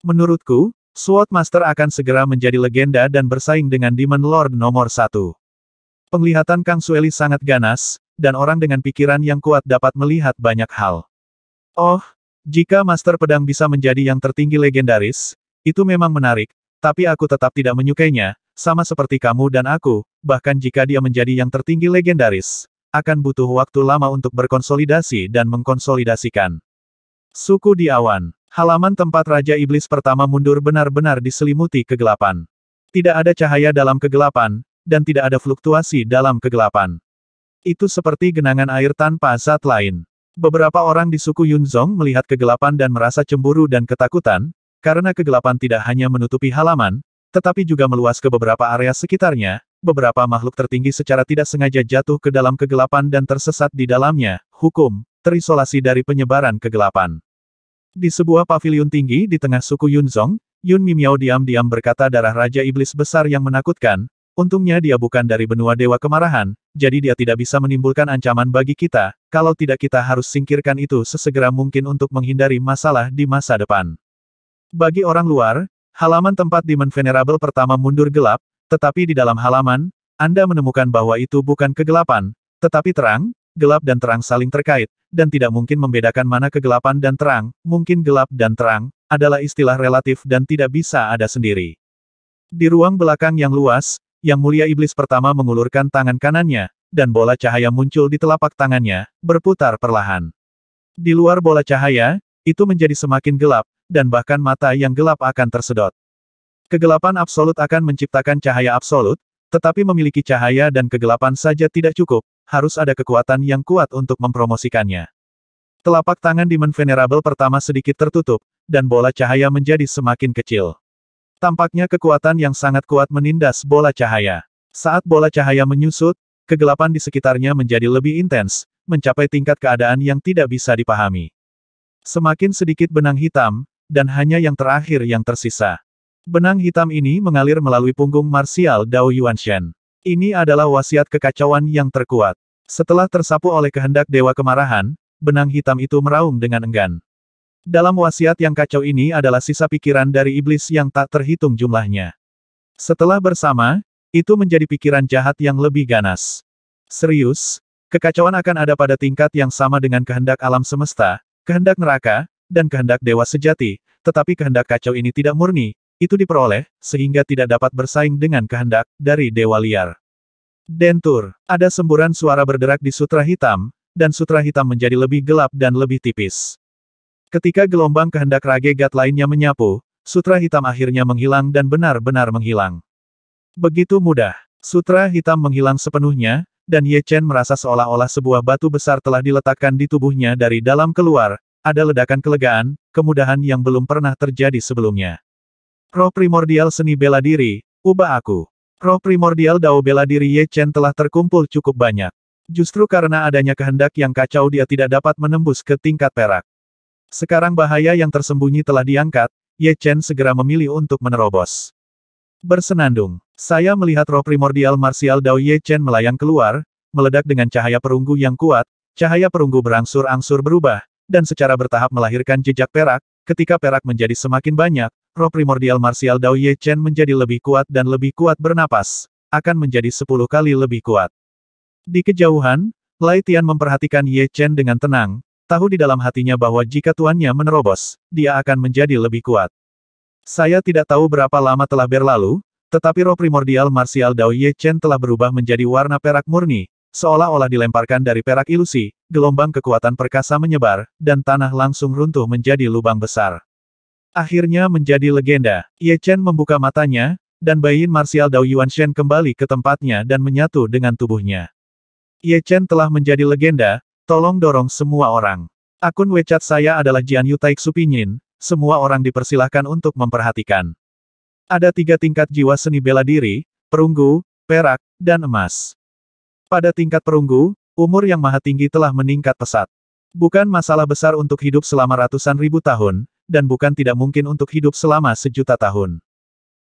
Menurutku, Sword Master akan segera menjadi legenda dan bersaing dengan Demon Lord nomor 1. Penglihatan Kang Sueli sangat ganas, dan orang dengan pikiran yang kuat dapat melihat banyak hal. Oh, jika Master Pedang bisa menjadi yang tertinggi legendaris, itu memang menarik, tapi aku tetap tidak menyukainya, sama seperti kamu dan aku, bahkan jika dia menjadi yang tertinggi legendaris, akan butuh waktu lama untuk berkonsolidasi dan mengkonsolidasikan. Suku di awan. Halaman tempat Raja Iblis pertama mundur benar-benar diselimuti kegelapan. Tidak ada cahaya dalam kegelapan, dan tidak ada fluktuasi dalam kegelapan. Itu seperti genangan air tanpa zat lain. Beberapa orang di suku Yunzong melihat kegelapan dan merasa cemburu dan ketakutan, karena kegelapan tidak hanya menutupi halaman, tetapi juga meluas ke beberapa area sekitarnya. Beberapa makhluk tertinggi secara tidak sengaja jatuh ke dalam kegelapan dan tersesat di dalamnya. Hukum, terisolasi dari penyebaran kegelapan. Di sebuah paviliun tinggi di tengah suku Yunzong, Yun Mimiao diam-diam berkata, darah Raja Iblis besar yang menakutkan. Untungnya dia bukan dari benua Dewa Kemarahan, jadi dia tidak bisa menimbulkan ancaman bagi kita, kalau tidak kita harus singkirkan itu sesegera mungkin untuk menghindari masalah di masa depan. Bagi orang luar, halaman tempat Demon Venerable pertama mundur gelap, tetapi di dalam halaman, Anda menemukan bahwa itu bukan kegelapan, tetapi terang, gelap dan terang saling terkait, dan tidak mungkin membedakan mana kegelapan dan terang, mungkin gelap dan terang, adalah istilah relatif dan tidak bisa ada sendiri. Di ruang belakang yang luas, Yang Mulia Iblis pertama mengulurkan tangan kanannya, dan bola cahaya muncul di telapak tangannya, berputar perlahan. Di luar bola cahaya, itu menjadi semakin gelap, dan bahkan mata yang gelap akan tersedot. Kegelapan absolut akan menciptakan cahaya absolut, tetapi memiliki cahaya dan kegelapan saja tidak cukup, harus ada kekuatan yang kuat untuk mempromosikannya. Telapak tangan Demon Venerable pertama sedikit tertutup, dan bola cahaya menjadi semakin kecil. Tampaknya kekuatan yang sangat kuat menindas bola cahaya. Saat bola cahaya menyusut, kegelapan di sekitarnya menjadi lebih intens, mencapai tingkat keadaan yang tidak bisa dipahami. Semakin sedikit benang hitam, dan hanya yang terakhir yang tersisa. Benang hitam ini mengalir melalui punggung marsial Dao Yuanshan. Ini adalah wasiat kekacauan yang terkuat. Setelah tersapu oleh kehendak Dewa Kemarahan, benang hitam itu meraung dengan enggan. Dalam wasiat yang kacau ini adalah sisa pikiran dari iblis yang tak terhitung jumlahnya. Setelah bersama, itu menjadi pikiran jahat yang lebih ganas. Serius, kekacauan akan ada pada tingkat yang sama dengan kehendak alam semesta, kehendak neraka, dan kehendak dewa sejati, tetapi kehendak kacau ini tidak murni, itu diperoleh, sehingga tidak dapat bersaing dengan kehendak dari dewa liar. Dentur, ada semburan suara berderak di sutra hitam, dan sutra hitam menjadi lebih gelap dan lebih tipis. Ketika gelombang kehendak ragegat lainnya menyapu, sutra hitam akhirnya menghilang dan benar-benar menghilang. Begitu mudah, sutra hitam menghilang sepenuhnya, dan Ye Chen merasa seolah-olah sebuah batu besar telah diletakkan di tubuhnya dari dalam keluar, ada ledakan kelegaan, kemudahan yang belum pernah terjadi sebelumnya. Roh primordial seni bela diri, ubah aku. Roh primordial Dao bela diri Ye Chen telah terkumpul cukup banyak. Justru karena adanya kehendak yang kacau dia tidak dapat menembus ke tingkat perak. Sekarang bahaya yang tersembunyi telah diangkat, Ye Chen segera memilih untuk menerobos. Bersenandung, saya melihat roh primordial marsial Dao Ye Chen melayang keluar, meledak dengan cahaya perunggu yang kuat, cahaya perunggu berangsur-angsur berubah, dan secara bertahap melahirkan jejak perak. Ketika perak menjadi semakin banyak, roh primordial marsial Dao Ye Chen menjadi lebih kuat dan lebih kuat bernapas, akan menjadi 10 kali lebih kuat. Di kejauhan, Lai Tian memperhatikan Ye Chen dengan tenang, tahu di dalam hatinya bahwa jika tuannya menerobos, dia akan menjadi lebih kuat. Saya tidak tahu berapa lama telah berlalu, tetapi roh primordial marsial Dao Ye Chen telah berubah menjadi warna perak murni, seolah-olah dilemparkan dari perak ilusi, gelombang kekuatan perkasa menyebar, dan tanah langsung runtuh menjadi lubang besar. Akhirnya menjadi legenda. Ye Chen membuka matanya, dan bayin marsial Dao Yuanshen kembali ke tempatnya dan menyatu dengan tubuhnya. Ye Chen telah menjadi legenda, tolong dorong semua orang. Akun WeChat saya adalah Jianyu Taixu Pinyin, semua orang dipersilahkan untuk memperhatikan. Ada 3 tingkat jiwa seni bela diri, perunggu, perak, dan emas. Pada tingkat perunggu, umur yang maha tinggi telah meningkat pesat. Bukan masalah besar untuk hidup selama ratusan ribu tahun, dan bukan tidak mungkin untuk hidup selama sejuta tahun.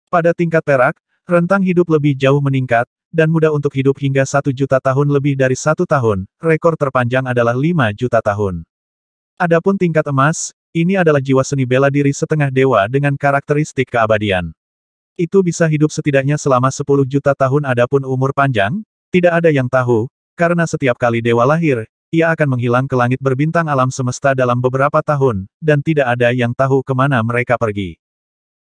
Pada tingkat perak, rentang hidup lebih jauh meningkat, dan mudah untuk hidup hingga 1 juta tahun lebih dari 1 tahun, rekor terpanjang adalah 5 juta tahun. Adapun tingkat emas, ini adalah jiwa seni bela diri setengah dewa dengan karakteristik keabadian. Itu bisa hidup setidaknya selama 10 juta tahun adapun umur panjang, tidak ada yang tahu, karena setiap kali dewa lahir, ia akan menghilang ke langit berbintang alam semesta dalam beberapa tahun, dan tidak ada yang tahu kemana mereka pergi.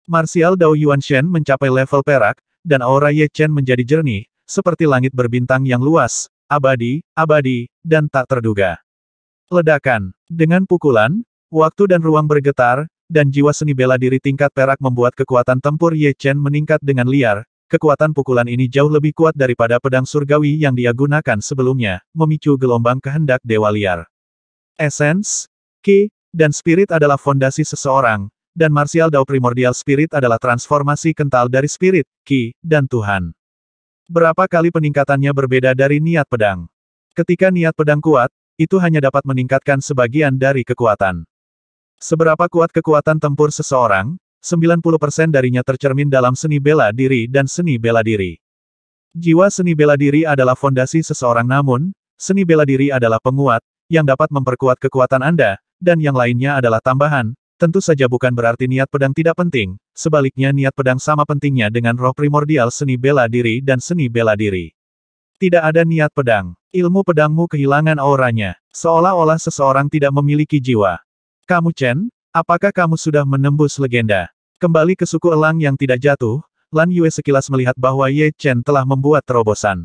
Marsial Dao Yuanshen mencapai level perak, dan aura Ye Chen menjadi jernih, seperti langit berbintang yang luas, abadi, dan tak terduga. Ledakan. Dengan pukulan, waktu dan ruang bergetar, dan jiwa seni bela diri tingkat perak membuat kekuatan tempur Ye Chen meningkat dengan liar. Kekuatan pukulan ini jauh lebih kuat daripada pedang surgawi yang dia gunakan sebelumnya, memicu gelombang kehendak dewa liar. Essence, Qi, dan Spirit adalah fondasi seseorang, dan Martial Dao Primordial Spirit adalah transformasi kental dari Spirit, Qi, dan Tuhan. Berapa kali peningkatannya berbeda dari niat pedang. Ketika niat pedang kuat, itu hanya dapat meningkatkan sebagian dari kekuatan. Seberapa kuat kekuatan tempur seseorang, 90% darinya tercermin dalam seni bela diri dan seni bela diri. Jiwa seni bela diri adalah fondasi seseorang namun, seni bela diri adalah penguat, yang dapat memperkuat kekuatan Anda, dan yang lainnya adalah tambahan. Tentu saja bukan berarti niat pedang tidak penting, sebaliknya niat pedang sama pentingnya dengan roh primordial seni bela diri dan seni bela diri. Tidak ada niat pedang. Ilmu pedangmu kehilangan auranya, seolah-olah seseorang tidak memiliki jiwa. Kamu Chen, apakah kamu sudah menembus legenda? Kembali ke suku elang yang tidak jatuh, Lan Yue sekilas melihat bahwa Ye Chen telah membuat terobosan.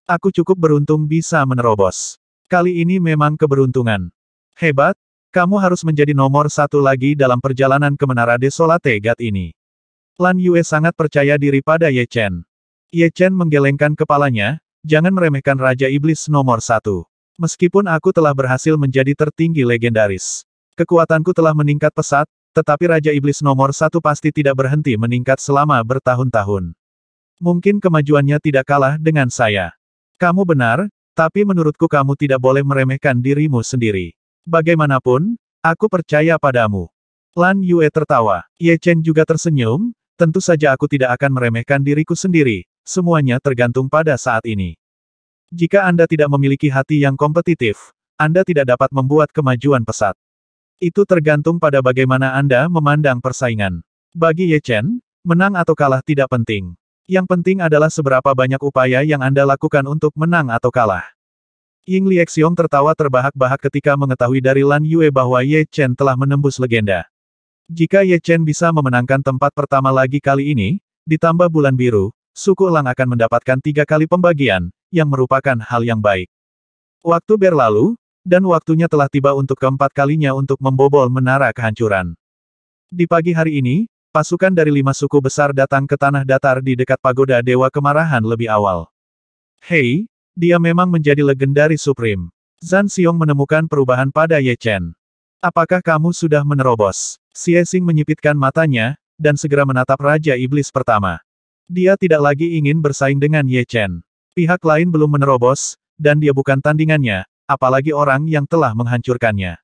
Aku cukup beruntung bisa menerobos. Kali ini memang keberuntungan. Hebat, kamu harus menjadi nomor 1 lagi dalam perjalanan ke Menara Desolate God ini. Lan Yue sangat percaya diri pada Ye Chen. Ye Chen menggelengkan kepalanya, jangan meremehkan Raja Iblis nomor 1. Meskipun aku telah berhasil menjadi tertinggi legendaris. Kekuatanku telah meningkat pesat, tetapi Raja Iblis nomor 1 pasti tidak berhenti meningkat selama bertahun-tahun. Mungkin kemajuannya tidak kalah dengan saya. Kamu benar, tapi menurutku kamu tidak boleh meremehkan dirimu sendiri. Bagaimanapun, aku percaya padamu. Lan Yue tertawa. Ye Chen juga tersenyum, tentu saja aku tidak akan meremehkan diriku sendiri, semuanya tergantung pada saat ini. Jika Anda tidak memiliki hati yang kompetitif, Anda tidak dapat membuat kemajuan pesat. Itu tergantung pada bagaimana Anda memandang persaingan. Bagi Ye Chen, menang atau kalah tidak penting. Yang penting adalah seberapa banyak upaya yang Anda lakukan untuk menang atau kalah. Ying Liexiong tertawa terbahak-bahak ketika mengetahui dari Lan Yue bahwa Ye Chen telah menembus legenda. Jika Ye Chen bisa memenangkan tempat pertama lagi kali ini, ditambah bulan biru, suku elang akan mendapatkan 3 kali pembagian, yang merupakan hal yang baik. Waktu berlalu, dan waktunya telah tiba untuk keempat kalinya untuk membobol menara kehancuran. Di pagi hari ini, pasukan dari 5 suku besar datang ke tanah datar di dekat pagoda Dewa Kemarahan lebih awal. Hei, dia memang menjadi legendaris supreme. Zhan Xiong menemukan perubahan pada Ye Chen. Apakah kamu sudah menerobos? Xie Xing menyipitkan matanya, dan segera menatap Raja Iblis pertama. Dia tidak lagi ingin bersaing dengan Ye Chen. Pihak lain belum menerobos, dan dia bukan tandingannya, apalagi orang yang telah menghancurkannya.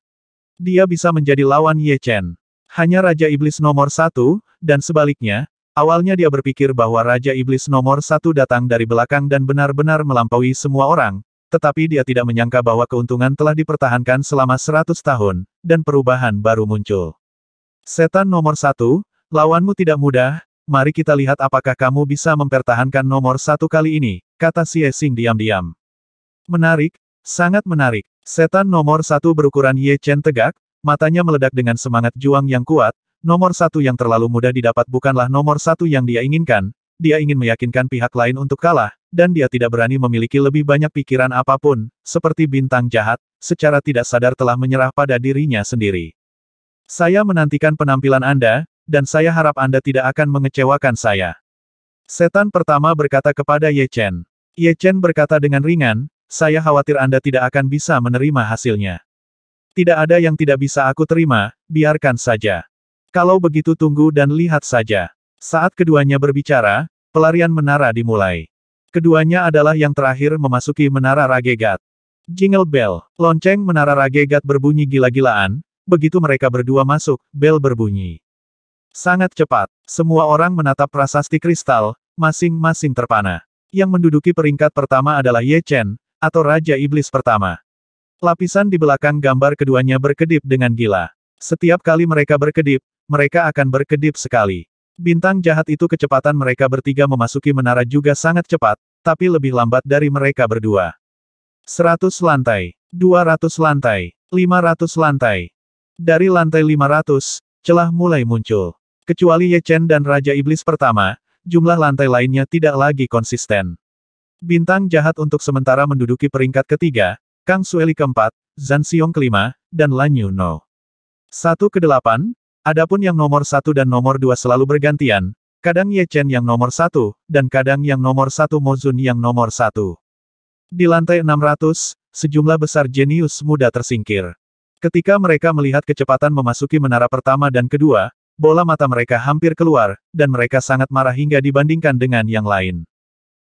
Dia bisa menjadi lawan Ye Chen. Hanya Raja Iblis nomor 1, dan sebaliknya, awalnya dia berpikir bahwa Raja Iblis nomor 1 datang dari belakang dan benar-benar melampaui semua orang, tetapi dia tidak menyangka bahwa keuntungan telah dipertahankan selama 100 tahun, dan perubahan baru muncul. Setan nomor 1, lawanmu tidak mudah, mari kita lihat apakah kamu bisa mempertahankan nomor 1 kali ini, kata Xie Xing diam-diam. Menarik, sangat menarik. Setan nomor 1 berukuran Ye Chen tegak, matanya meledak dengan semangat juang yang kuat. Nomor 1 yang terlalu mudah didapat bukanlah nomor 1 yang dia inginkan, dia ingin meyakinkan pihak lain untuk kalah, dan dia tidak berani memiliki lebih banyak pikiran apapun, seperti bintang jahat, secara tidak sadar telah menyerah pada dirinya sendiri. Saya menantikan penampilan Anda, dan saya harap Anda tidak akan mengecewakan saya. Setan pertama berkata kepada Ye Chen. Ye Chen berkata dengan ringan, saya khawatir Anda tidak akan bisa menerima hasilnya. Tidak ada yang tidak bisa aku terima, biarkan saja. Kalau begitu tunggu dan lihat saja. Saat keduanya berbicara, pelarian menara dimulai. Keduanya adalah yang terakhir memasuki menara Ragegat. Jingle bell, lonceng menara Ragegat berbunyi gila-gilaan, begitu mereka berdua masuk, bel berbunyi. Sangat cepat, semua orang menatap prasasti kristal, masing-masing terpana. Yang menduduki peringkat pertama adalah Ye Chen, atau Raja Iblis pertama. Lapisan di belakang gambar keduanya berkedip dengan gila. Setiap kali mereka berkedip, mereka akan berkedip sekali. Bintang jahat itu kecepatan mereka bertiga memasuki menara juga sangat cepat, tapi lebih lambat dari mereka berdua. 100 lantai, 200 lantai, 500 lantai. Dari lantai 500, celah mulai muncul. Kecuali Ye Chen dan Raja Iblis pertama, jumlah lantai lainnya tidak lagi konsisten. Bintang jahat untuk sementara menduduki peringkat ketiga, Kang Sueli keempat, Zhan Xiong kelima, dan Lan Yu No 1 ke 8, adapun yang nomor 1 dan nomor 2 selalu bergantian, kadang Ye Chen yang nomor 1, dan kadang yang nomor 1 Mo Zun yang nomor 1. Di lantai 600, sejumlah besar jenius muda tersingkir. Ketika mereka melihat kecepatan memasuki menara pertama dan kedua, bola mata mereka hampir keluar, dan mereka sangat marah hingga dibandingkan dengan yang lain.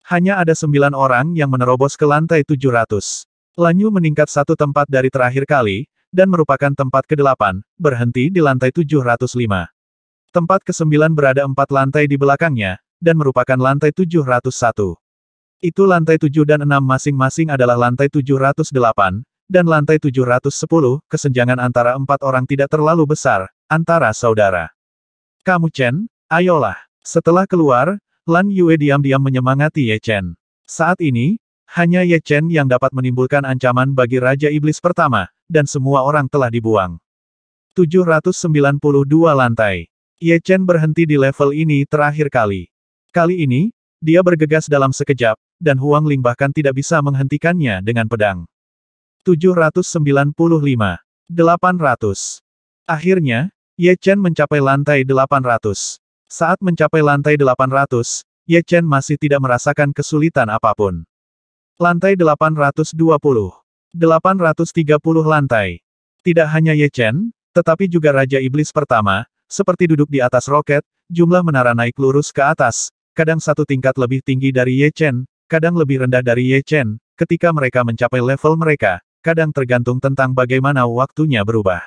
Hanya ada 9 orang yang menerobos ke lantai 700. Lan Yu meningkat satu tempat dari terakhir kali, dan merupakan tempat ke-8, berhenti di lantai 705. Tempat ke-9 berada 4 lantai di belakangnya, dan merupakan lantai 701. Itu lantai 7 dan 6 masing-masing adalah lantai 708, dan lantai 710, kesenjangan antara 4 orang tidak terlalu besar, antara saudara. Kamu Chen, ayolah. Setelah keluar, Lan Yue diam-diam menyemangati Ye Chen. Saat ini, hanya Ye Chen yang dapat menimbulkan ancaman bagi Raja Iblis pertama, dan semua orang telah dibuang. 792 lantai. Ye Chen berhenti di level ini terakhir kali. Kali ini, dia bergegas dalam sekejap, dan Huang Ling bahkan tidak bisa menghentikannya dengan pedang. 795. 800. Akhirnya, Ye Chen mencapai lantai 800. Saat mencapai lantai 800, Ye Chen masih tidak merasakan kesulitan apapun. Lantai 820. 830 lantai. Tidak hanya Ye Chen, tetapi juga Raja Iblis pertama, seperti duduk di atas roket, jumlah menara naik lurus ke atas, kadang satu tingkat lebih tinggi dari Ye Chen, kadang lebih rendah dari Ye Chen, ketika mereka mencapai level mereka, kadang tergantung tentang bagaimana waktunya berubah.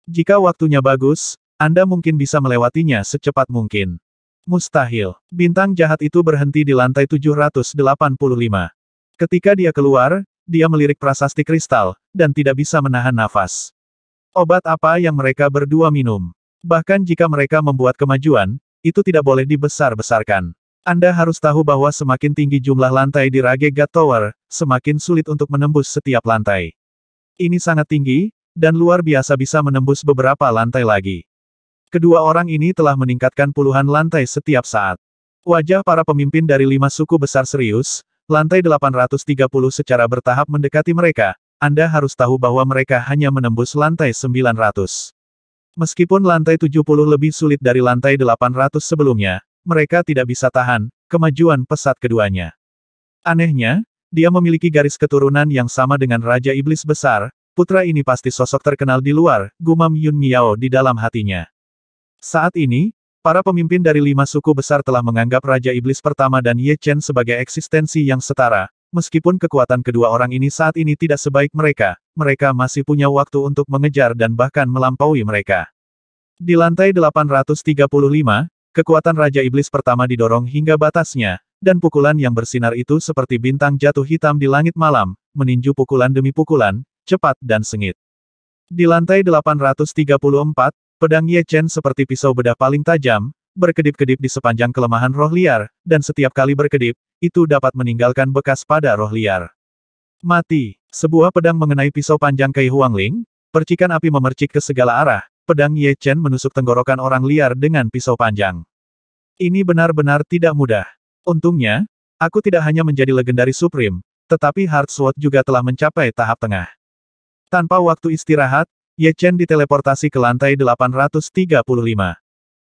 Jika waktunya bagus, Anda mungkin bisa melewatinya secepat mungkin. Mustahil. Bintang jahat itu berhenti di lantai 785. Ketika dia keluar, dia melirik prasasti kristal, dan tidak bisa menahan nafas. Obat apa yang mereka berdua minum? Bahkan jika mereka membuat kemajuan, itu tidak boleh dibesar-besarkan. Anda harus tahu bahwa semakin tinggi jumlah lantai di Ragegat Tower, semakin sulit untuk menembus setiap lantai. Ini sangat tinggi, dan luar biasa bisa menembus beberapa lantai lagi. Kedua orang ini telah meningkatkan puluhan lantai setiap saat. Wajah para pemimpin dari 5 suku besar serius, lantai 830 secara bertahap mendekati mereka, Anda harus tahu bahwa mereka hanya menembus lantai 900. Meskipun lantai 70 lebih sulit dari lantai 800 sebelumnya, mereka tidak bisa tahan kemajuan pesat keduanya. Anehnya, dia memiliki garis keturunan yang sama dengan Raja Iblis Besar, putra ini pasti sosok terkenal di luar, gumam Yun Miao di dalam hatinya. Saat ini, para pemimpin dari 5 suku besar telah menganggap Raja Iblis pertama dan Ye Chen sebagai eksistensi yang setara, meskipun kekuatan kedua orang ini saat ini tidak sebaik mereka, mereka masih punya waktu untuk mengejar dan bahkan melampaui mereka. Di lantai 835, kekuatan Raja Iblis pertama didorong hingga batasnya, dan pukulan yang bersinar itu seperti bintang jatuh hitam di langit malam, meninju pukulan demi pukulan, cepat dan sengit. Di lantai 834, pedang Ye Chen seperti pisau bedah paling tajam, berkedip-kedip di sepanjang kelemahan roh liar, dan setiap kali berkedip, itu dapat meninggalkan bekas pada roh liar. Mati. Sebuah pedang mengenai pisau panjang Kei Huang Ling, percikan api memercik ke segala arah, pedang Ye Chen menusuk tenggorokan orang liar dengan pisau panjang. Ini benar-benar tidak mudah. Untungnya, aku tidak hanya menjadi legendaris supreme, tetapi Heart Sword juga telah mencapai tahap tengah. Tanpa waktu istirahat, Ye Chen diteleportasi ke lantai 835.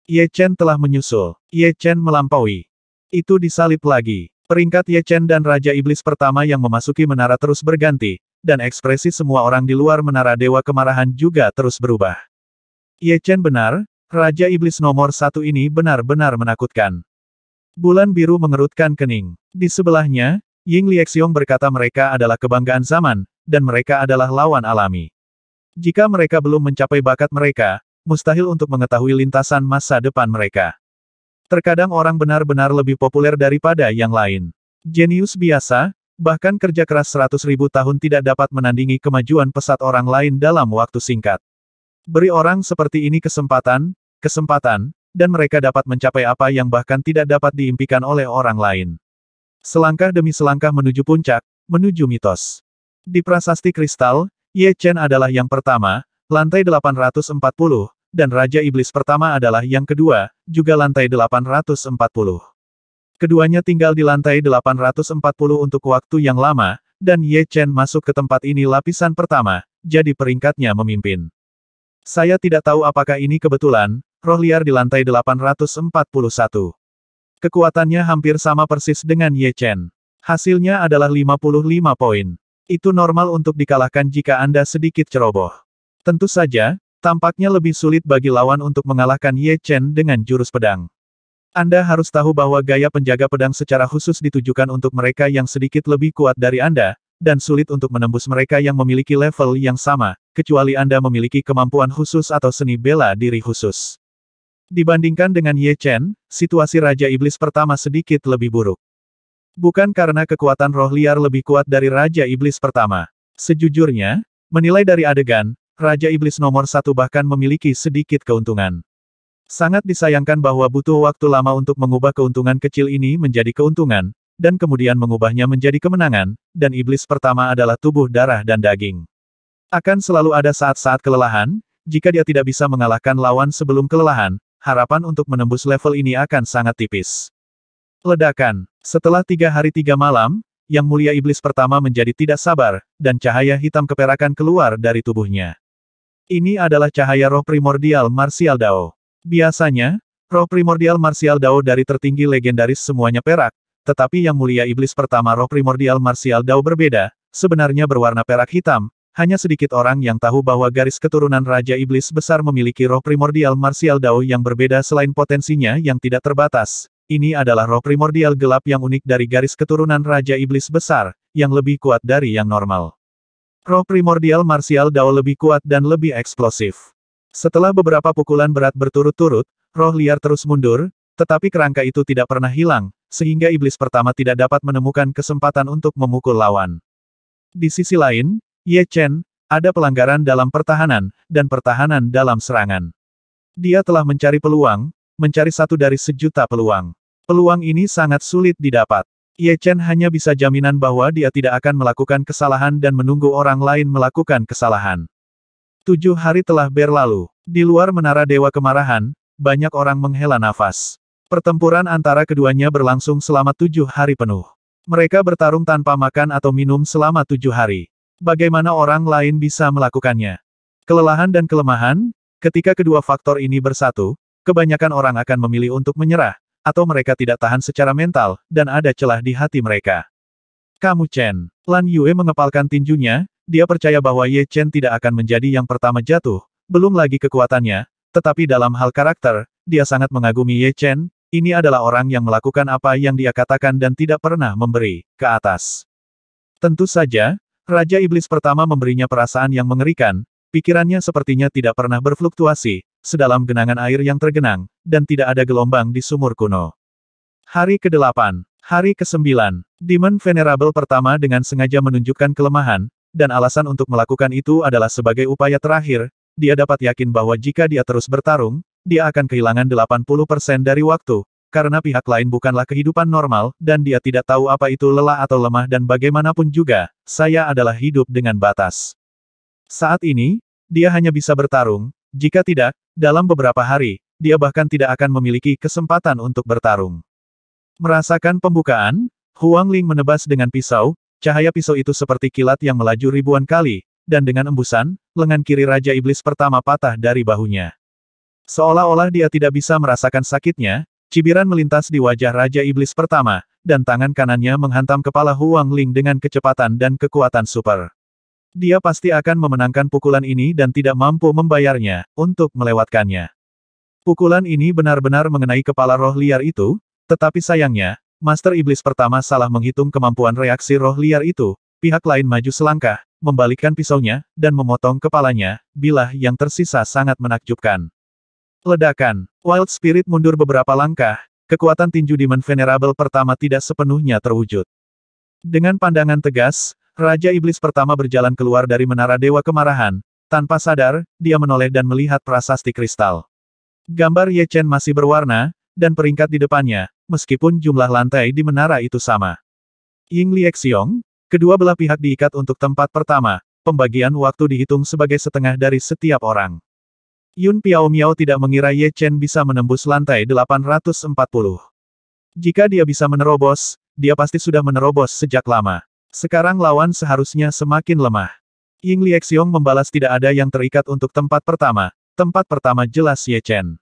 Ye Chen telah menyusul. Ye Chen melampaui. Itu disalip lagi. Peringkat Ye Chen dan Raja Iblis pertama yang memasuki menara terus berganti, dan ekspresi semua orang di luar menara Dewa Kemarahan juga terus berubah. Ye Chen benar, Raja Iblis nomor 1 ini benar-benar menakutkan. Bulan biru mengerutkan kening. Di sebelahnya, Ying Liaxiong berkata mereka adalah kebanggaan zaman, dan mereka adalah lawan alami. Jika mereka belum mencapai bakat mereka, mustahil untuk mengetahui lintasan masa depan mereka. Terkadang orang benar-benar lebih populer daripada yang lain. Jenius biasa, bahkan kerja keras 100.000 tahun tidak dapat menandingi kemajuan pesat orang lain dalam waktu singkat. Beri orang seperti ini kesempatan, dan mereka dapat mencapai apa yang bahkan tidak dapat diimpikan oleh orang lain. Selangkah demi selangkah menuju puncak, menuju mitos. Di prasasti kristal, Ye Chen adalah yang pertama, lantai 840, dan Raja Iblis pertama adalah yang kedua, juga lantai 840. Keduanya tinggal di lantai 840 untuk waktu yang lama, dan Ye Chen masuk ke tempat ini lapisan pertama, jadi peringkatnya memimpin. Saya tidak tahu apakah ini kebetulan, roh liar di lantai 841. Kekuatannya hampir sama persis dengan Ye Chen. Hasilnya adalah 55 poin. Itu normal untuk dikalahkan jika Anda sedikit ceroboh. Tentu saja, tampaknya lebih sulit bagi lawan untuk mengalahkan Ye Chen dengan jurus pedang. Anda harus tahu bahwa gaya penjaga pedang secara khusus ditujukan untuk mereka yang sedikit lebih kuat dari Anda, dan sulit untuk menembus mereka yang memiliki level yang sama, kecuali Anda memiliki kemampuan khusus atau seni bela diri khusus. Dibandingkan dengan Ye Chen, situasi Raja Iblis pertama sedikit lebih buruk. Bukan karena kekuatan roh liar lebih kuat dari Raja Iblis pertama. Sejujurnya, menilai dari adegan, Raja Iblis nomor 1 bahkan memiliki sedikit keuntungan. Sangat disayangkan bahwa butuh waktu lama untuk mengubah keuntungan kecil ini menjadi keuntungan, dan kemudian mengubahnya menjadi kemenangan, dan Iblis pertama adalah tubuh darah dan daging. Akan selalu ada saat-saat kelelahan, jika dia tidak bisa mengalahkan lawan sebelum kelelahan, harapan untuk menembus level ini akan sangat tipis. Ledakan. Setelah 3 hari 3 malam, Yang Mulia Iblis pertama menjadi tidak sabar, dan cahaya hitam keperakan keluar dari tubuhnya. Ini adalah cahaya roh primordial marsial Dao. Biasanya, roh primordial marsial Dao dari tertinggi legendaris semuanya perak, tetapi Yang Mulia Iblis pertama roh primordial marsial Dao berbeda, sebenarnya berwarna perak hitam. Hanya sedikit orang yang tahu bahwa garis keturunan Raja Iblis besar memiliki roh primordial marsial Dao yang berbeda selain potensinya yang tidak terbatas. Ini adalah roh primordial gelap yang unik dari garis keturunan Raja Iblis besar, yang lebih kuat dari yang normal. Roh primordial marsial Dao lebih kuat dan lebih eksplosif. Setelah beberapa pukulan berat berturut-turut, roh liar terus mundur, tetapi kerangka itu tidak pernah hilang, sehingga Iblis pertama tidak dapat menemukan kesempatan untuk memukul lawan. Di sisi lain, Ye Chen, ada pelanggaran dalam pertahanan, dan pertahanan dalam serangan. Dia telah mencari peluang, mencari satu dari sejuta peluang. Peluang ini sangat sulit didapat. Ye Chen hanya bisa jaminan bahwa dia tidak akan melakukan kesalahan dan menunggu orang lain melakukan kesalahan. 7 hari telah berlalu. Di luar menara Dewa Kemarahan, banyak orang menghela nafas. Pertempuran antara keduanya berlangsung selama 7 hari penuh. Mereka bertarung tanpa makan atau minum selama 7 hari. Bagaimana orang lain bisa melakukannya? Kelelahan dan kelemahan, ketika kedua faktor ini bersatu, kebanyakan orang akan memilih untuk menyerah, atau mereka tidak tahan secara mental, dan ada celah di hati mereka. Kamu Chen. Lan Yue mengepalkan tinjunya, dia percaya bahwa Ye Chen tidak akan menjadi yang pertama jatuh, belum lagi kekuatannya, tetapi dalam hal karakter, dia sangat mengagumi Ye Chen, ini adalah orang yang melakukan apa yang dia katakan dan tidak pernah memberi ke atas. Tentu saja, Raja Iblis pertama memberinya perasaan yang mengerikan, pikirannya sepertinya tidak pernah berfluktuasi, sedalam genangan air yang tergenang, dan tidak ada gelombang di sumur kuno. Hari ke-8, hari ke-9, Demon Venerable pertama dengan sengaja menunjukkan kelemahan, dan alasan untuk melakukan itu adalah sebagai upaya terakhir, dia dapat yakin bahwa jika dia terus bertarung, dia akan kehilangan 80% dari waktu, karena pihak lain bukanlah kehidupan normal, dan dia tidak tahu apa itu lelah atau lemah dan bagaimanapun juga, saya adalah hidup dengan batas. Saat ini, dia hanya bisa bertarung, jika tidak, dalam beberapa hari, dia bahkan tidak akan memiliki kesempatan untuk bertarung. Merasakan pembukaan, Huang Ling menebas dengan pisau, cahaya pisau itu seperti kilat yang melaju ribuan kali, dan dengan embusan, lengan kiri Raja Iblis pertama patah dari bahunya. Seolah-olah dia tidak bisa merasakan sakitnya, cibiran melintas di wajah Raja Iblis pertama, dan tangan kanannya menghantam kepala Huang Ling dengan kecepatan dan kekuatan super. Dia pasti akan memenangkan pukulan ini dan tidak mampu membayarnya, untuk melewatkannya. Pukulan ini benar-benar mengenai kepala roh liar itu, tetapi sayangnya, Master Iblis pertama salah menghitung kemampuan reaksi roh liar itu, pihak lain maju selangkah, membalikkan pisaunya, dan memotong kepalanya, bilah yang tersisa sangat menakjubkan. Ledakan. Wild Spirit mundur beberapa langkah, kekuatan tinju Demon Venerable pertama tidak sepenuhnya terwujud. Dengan pandangan tegas, Raja Iblis pertama berjalan keluar dari Menara Dewa Kemarahan, tanpa sadar, dia menoleh dan melihat prasasti kristal. Gambar Ye Chen masih berwarna, dan peringkat di depannya, meskipun jumlah lantai di menara itu sama. Ying Liexiong, kedua belah pihak diikat untuk tempat pertama, pembagian waktu dihitung sebagai setengah dari setiap orang. Yun Piao Miao tidak mengira Ye Chen bisa menembus lantai 840. Jika dia bisa menerobos, dia pasti sudah menerobos sejak lama. Sekarang lawan seharusnya semakin lemah. Ying Liexiong membalas tidak ada yang terikat untuk tempat pertama jelas Ye Chen.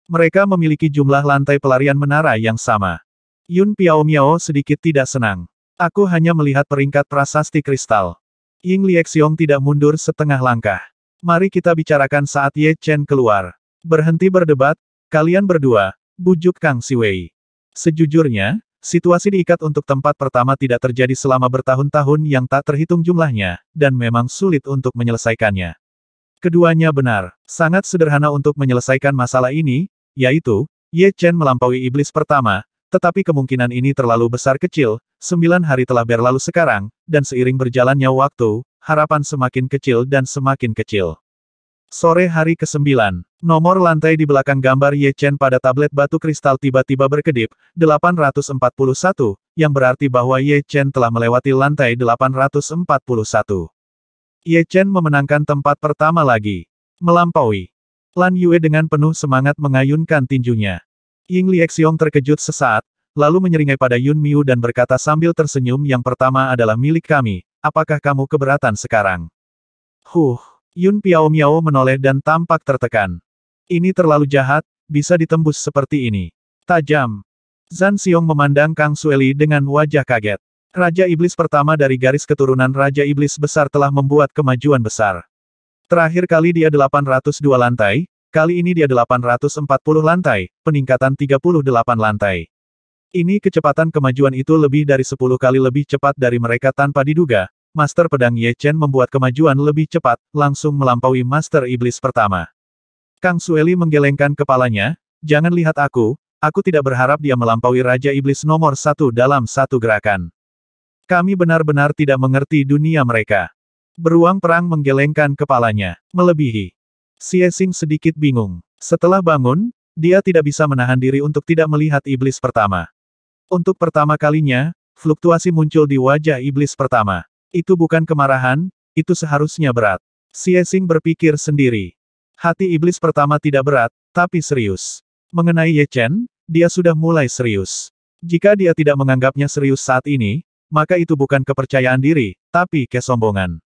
Mereka memiliki jumlah lantai pelarian menara yang sama. Yun Piao Miao sedikit tidak senang. Aku hanya melihat peringkat prasasti kristal. Ying Liexiong tidak mundur setengah langkah. Mari kita bicarakan saat Ye Chen keluar. Berhenti berdebat, kalian berdua, bujuk Kang Siwei. Sejujurnya, situasi diikat untuk tempat pertama tidak terjadi selama bertahun-tahun yang tak terhitung jumlahnya, dan memang sulit untuk menyelesaikannya. Keduanya benar, sangat sederhana untuk menyelesaikan masalah ini, yaitu, Ye Chen melampaui iblis pertama, tetapi kemungkinan ini terlalu besar kecil, 9 hari telah berlalu sekarang, dan seiring berjalannya waktu, harapan semakin kecil dan semakin kecil. Sore hari ke-9, nomor lantai di belakang gambar Ye Chen pada tablet batu kristal tiba-tiba berkedip, 841, yang berarti bahwa Ye Chen telah melewati lantai 841. Ye Chen memenangkan tempat pertama lagi. Melampaui. Lan Yue dengan penuh semangat mengayunkan tinjunya. Ying Liexiong terkejut sesaat, lalu menyeringai pada Yun Miu dan berkata sambil tersenyum, yang pertama adalah milik kami, apakah kamu keberatan sekarang? Yun Piao Miao menoleh dan tampak tertekan. Ini terlalu jahat, bisa ditembus seperti ini. Tajam. Zhan Xiong memandang Kang Sueli dengan wajah kaget. Raja Iblis pertama dari garis keturunan Raja Iblis besar telah membuat kemajuan besar. Terakhir kali dia 802 lantai, kali ini dia 840 lantai, peningkatan 38 lantai. Ini kecepatan kemajuan itu lebih dari 10 kali lebih cepat dari mereka tanpa diduga. Master Pedang Ye Chen membuat kemajuan lebih cepat, langsung melampaui Master Iblis pertama. Kang Sueli menggelengkan kepalanya, jangan lihat aku tidak berharap dia melampaui Raja Iblis nomor 1 dalam satu gerakan. Kami benar-benar tidak mengerti dunia mereka. Beruang perang menggelengkan kepalanya. Melebihi. Xie Xing sedikit bingung. Setelah bangun, dia tidak bisa menahan diri untuk tidak melihat iblis pertama. Untuk pertama kalinya, fluktuasi muncul di wajah iblis pertama. Itu bukan kemarahan, itu seharusnya berat. Xie Xing berpikir sendiri. Hati iblis pertama tidak berat, tapi serius. Mengenai Ye Chen, dia sudah mulai serius. Jika dia tidak menganggapnya serius saat ini, maka itu bukan kepercayaan diri, tapi kesombongan.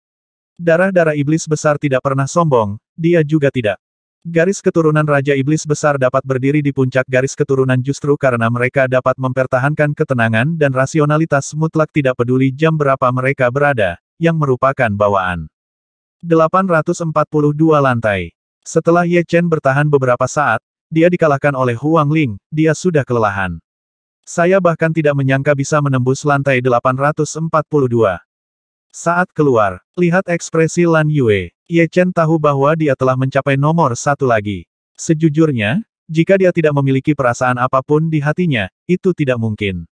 Darah-darah iblis besar tidak pernah sombong, dia juga tidak. Garis keturunan Raja Iblis besar dapat berdiri di puncak garis keturunan justru karena mereka dapat mempertahankan ketenangan dan rasionalitas mutlak tidak peduli jam berapa mereka berada, yang merupakan bawaan. 842 lantai. Setelah Ye Chen bertahan beberapa saat, dia dikalahkan oleh Huang Ling, dia sudah kelelahan. Saya bahkan tidak menyangka bisa menembus lantai 842. Saat keluar, lihat ekspresi Lan Yue. Ye Chen tahu bahwa dia telah mencapai nomor 1 lagi. Sejujurnya, jika dia tidak memiliki perasaan apapun di hatinya, itu tidak mungkin.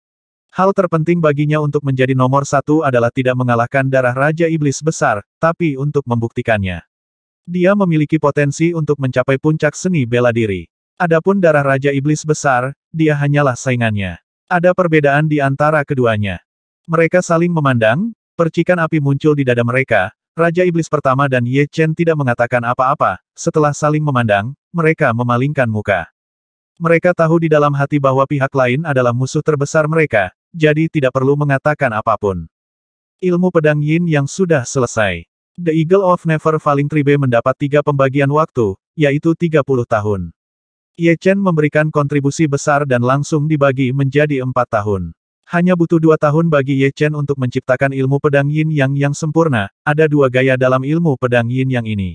Hal terpenting baginya untuk menjadi nomor 1 adalah tidak mengalahkan darah Raja Iblis besar, tapi untuk membuktikannya. Dia memiliki potensi untuk mencapai puncak seni bela diri. Adapun darah Raja Iblis besar, dia hanyalah saingannya. Ada perbedaan di antara keduanya. Mereka saling memandang. Percikan api muncul di dada mereka, Raja Iblis pertama dan Ye Chen tidak mengatakan apa-apa, setelah saling memandang, mereka memalingkan muka. Mereka tahu di dalam hati bahwa pihak lain adalah musuh terbesar mereka, jadi tidak perlu mengatakan apapun. Ilmu pedang Yin yang sudah selesai. The Eagle of Never Falling Tree mendapat 3 pembagian waktu, yaitu 30 tahun. Ye Chen memberikan kontribusi besar dan langsung dibagi menjadi 4 tahun. Hanya butuh 2 tahun bagi Ye Chen untuk menciptakan ilmu pedang Yin Yang yang sempurna. Ada 2 gaya dalam ilmu pedang Yin Yang ini.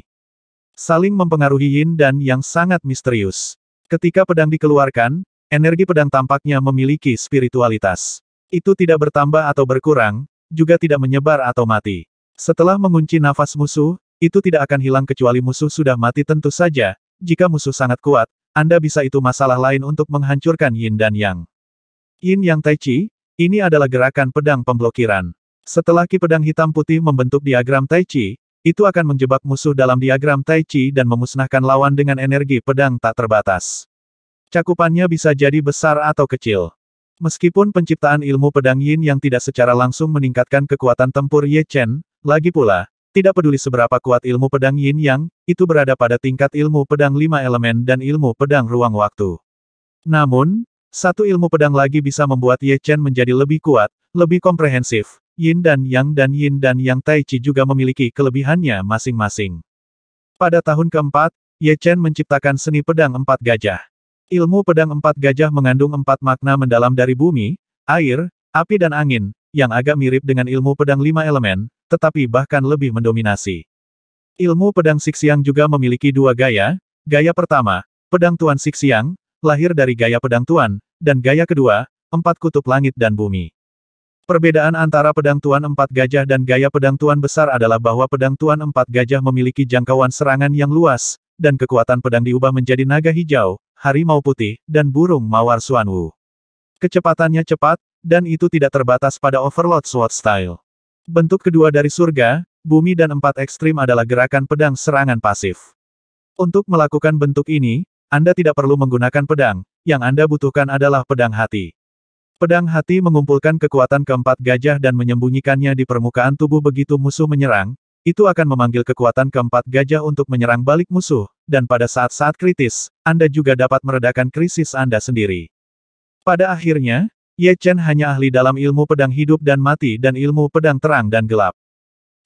Saling mempengaruhi Yin dan Yang sangat misterius. Ketika pedang dikeluarkan, energi pedang tampaknya memiliki spiritualitas. Itu tidak bertambah atau berkurang, juga tidak menyebar atau mati. Setelah mengunci nafas musuh, itu tidak akan hilang kecuali musuh sudah mati tentu saja. Jika musuh sangat kuat, Anda bisa itu masalah lain untuk menghancurkan Yin dan Yang. Yin Yang Tai Chi, ini adalah gerakan pedang pemblokiran. Setelah ki pedang hitam putih membentuk diagram Tai Chi, itu akan menjebak musuh dalam diagram Tai Chi dan memusnahkan lawan dengan energi pedang tak terbatas. Cakupannya bisa jadi besar atau kecil. Meskipun penciptaan ilmu pedang Yin yang tidak secara langsung meningkatkan kekuatan tempur Ye Chen, lagi pula, tidak peduli seberapa kuat ilmu pedang Yin Yang, itu berada pada tingkat ilmu pedang 5 elemen dan ilmu pedang ruang waktu. Namun, satu ilmu pedang lagi bisa membuat Ye Chen menjadi lebih kuat, lebih komprehensif. Yin dan Yang Tai Chi juga memiliki kelebihannya masing-masing. Pada tahun keempat, Ye Chen menciptakan seni pedang 4 gajah. Ilmu pedang 4 gajah mengandung 4 makna mendalam dari bumi, air, api dan angin, yang agak mirip dengan ilmu pedang 5 elemen, tetapi bahkan lebih mendominasi. Ilmu pedang Sixiang juga memiliki 2 gaya. Gaya pertama, pedang Tuan Sixiang, lahir dari gaya pedang Tuan, dan gaya kedua, 4 kutub langit dan bumi. Perbedaan antara pedang Tuan 4 gajah dan gaya pedang Tuan besar adalah bahwa pedang Tuan 4 gajah memiliki jangkauan serangan yang luas, dan kekuatan pedang diubah menjadi naga hijau, harimau putih, dan burung mawar Xuanwu. Kecepatannya cepat, dan itu tidak terbatas pada Overlord Sword Style. Bentuk kedua dari surga, bumi dan 4 ekstrim adalah gerakan pedang serangan pasif. Untuk melakukan bentuk ini, Anda tidak perlu menggunakan pedang, yang Anda butuhkan adalah pedang hati. Pedang hati mengumpulkan kekuatan keempat gajah dan menyembunyikannya di permukaan tubuh begitu musuh menyerang, itu akan memanggil kekuatan keempat gajah untuk menyerang balik musuh, dan pada saat-saat kritis, Anda juga dapat meredakan krisis Anda sendiri. Pada akhirnya, Ye Chen hanya ahli dalam ilmu pedang hidup dan mati dan ilmu pedang terang dan gelap.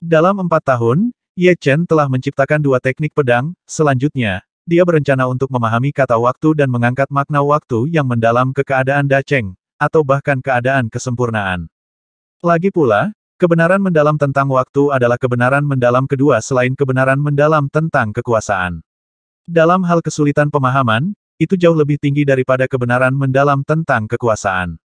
Dalam 4 tahun, Ye Chen telah menciptakan 2 teknik pedang. Selanjutnya, dia berencana untuk memahami kata waktu dan mengangkat makna waktu yang mendalam ke keadaan daceng, atau bahkan keadaan kesempurnaan. Lagi pula, kebenaran mendalam tentang waktu adalah kebenaran mendalam kedua selain kebenaran mendalam tentang kekuasaan. Dalam hal kesulitan pemahaman, itu jauh lebih tinggi daripada kebenaran mendalam tentang kekuasaan.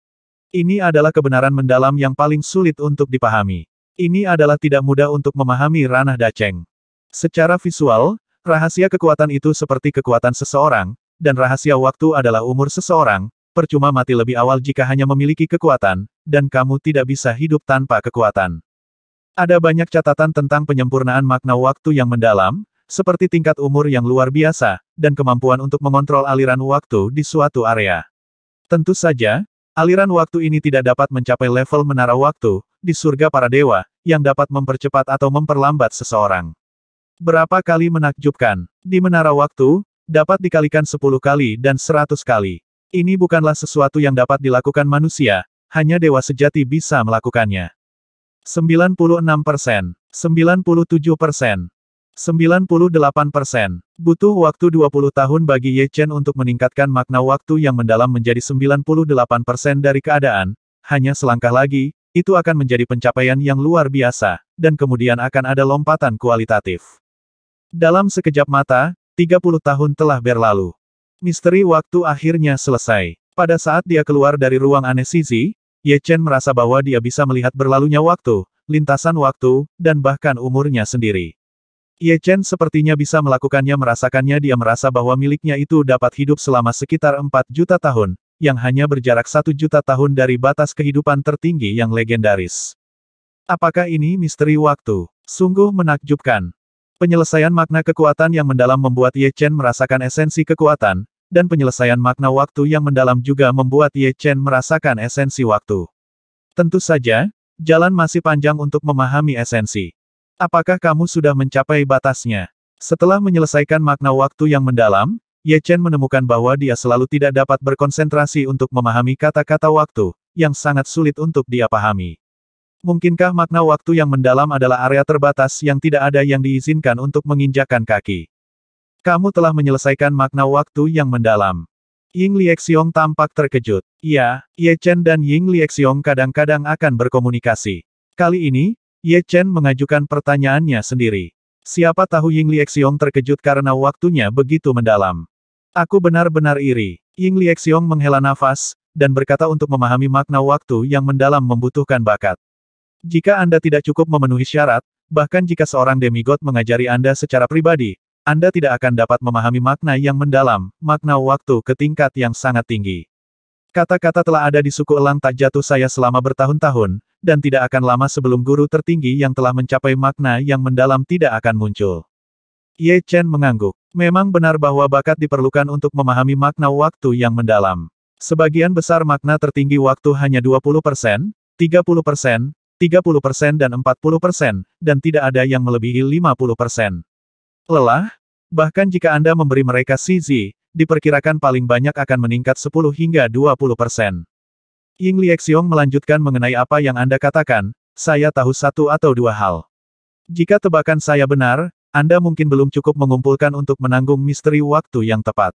Ini adalah kebenaran mendalam yang paling sulit untuk dipahami. Ini adalah tidak mudah untuk memahami ranah daceng. Secara visual, rahasia kekuatan itu seperti kekuatan seseorang, dan rahasia waktu adalah umur seseorang. Percuma mati lebih awal jika hanya memiliki kekuatan, dan kamu tidak bisa hidup tanpa kekuatan. Ada banyak catatan tentang penyempurnaan makna waktu yang mendalam, seperti tingkat umur yang luar biasa, dan kemampuan untuk mengontrol aliran waktu di suatu area. Tentu saja, aliran waktu ini tidak dapat mencapai level menara waktu, di surga para dewa, yang dapat mempercepat atau memperlambat seseorang. Berapa kali menakjubkan, di menara waktu, dapat dikalikan 10 kali dan 100 kali. Ini bukanlah sesuatu yang dapat dilakukan manusia, hanya dewa sejati bisa melakukannya. 96%, 97%, 98%. Butuh waktu 20 tahun bagi Ye Chen untuk meningkatkan makna waktu yang mendalam menjadi 98% dari keadaan. Hanya selangkah lagi, itu akan menjadi pencapaian yang luar biasa, dan kemudian akan ada lompatan kualitatif. Dalam sekejap mata, 30 tahun telah berlalu. Misteri waktu akhirnya selesai. Pada saat dia keluar dari ruang anestesi, Ye Chen merasa bahwa dia bisa melihat berlalunya waktu, lintasan waktu, dan bahkan umurnya sendiri. Ye Chen sepertinya bisa melakukannya merasakannya dia merasa bahwa miliknya itu dapat hidup selama sekitar 4 juta tahun, yang hanya berjarak 1 juta tahun dari batas kehidupan tertinggi yang legendaris. Apakah ini misteri waktu? Sungguh menakjubkan. Penyelesaian makna kekuatan yang mendalam membuat Ye Chen merasakan esensi kekuatan, dan penyelesaian makna waktu yang mendalam juga membuat Ye Chen merasakan esensi waktu. Tentu saja, jalan masih panjang untuk memahami esensi. Apakah kamu sudah mencapai batasnya? Setelah menyelesaikan makna waktu yang mendalam, Ye Chen menemukan bahwa dia selalu tidak dapat berkonsentrasi untuk memahami kata-kata waktu, yang sangat sulit untuk dia pahami. Mungkinkah makna waktu yang mendalam adalah area terbatas yang tidak ada yang diizinkan untuk menginjakkan kaki? Kamu telah menyelesaikan makna waktu yang mendalam. Ying Liexiong tampak terkejut. Ya, Ye Chen dan Ying Liexiong kadang-kadang akan berkomunikasi. Kali ini, Ye Chen mengajukan pertanyaannya sendiri. Siapa tahu Ying Liexiong terkejut karena waktunya begitu mendalam. Aku benar-benar iri. Ying Liexiong menghela nafas, dan berkata untuk memahami makna waktu yang mendalam membutuhkan bakat. Jika Anda tidak cukup memenuhi syarat, bahkan jika seorang demigod mengajari Anda secara pribadi, Anda tidak akan dapat memahami makna yang mendalam, makna waktu ke tingkat yang sangat tinggi. Kata-kata telah ada di suku elang tak jatuh saya selama bertahun-tahun, dan tidak akan lama sebelum guru tertinggi yang telah mencapai makna yang mendalam tidak akan muncul. Ye Chen mengangguk. Memang benar bahwa bakat diperlukan untuk memahami makna waktu yang mendalam. Sebagian besar makna tertinggi waktu hanya 20%, 30%, 30% dan 40%, dan tidak ada yang melebihi 50%. Lelah? Bahkan jika Anda memberi mereka CZ, diperkirakan paling banyak akan meningkat 10 hingga 20%. Ying Liexiong melanjutkan mengenai apa yang Anda katakan, saya tahu satu atau dua hal. Jika tebakan saya benar, Anda mungkin belum cukup mengumpulkan untuk menanggung misteri waktu yang tepat.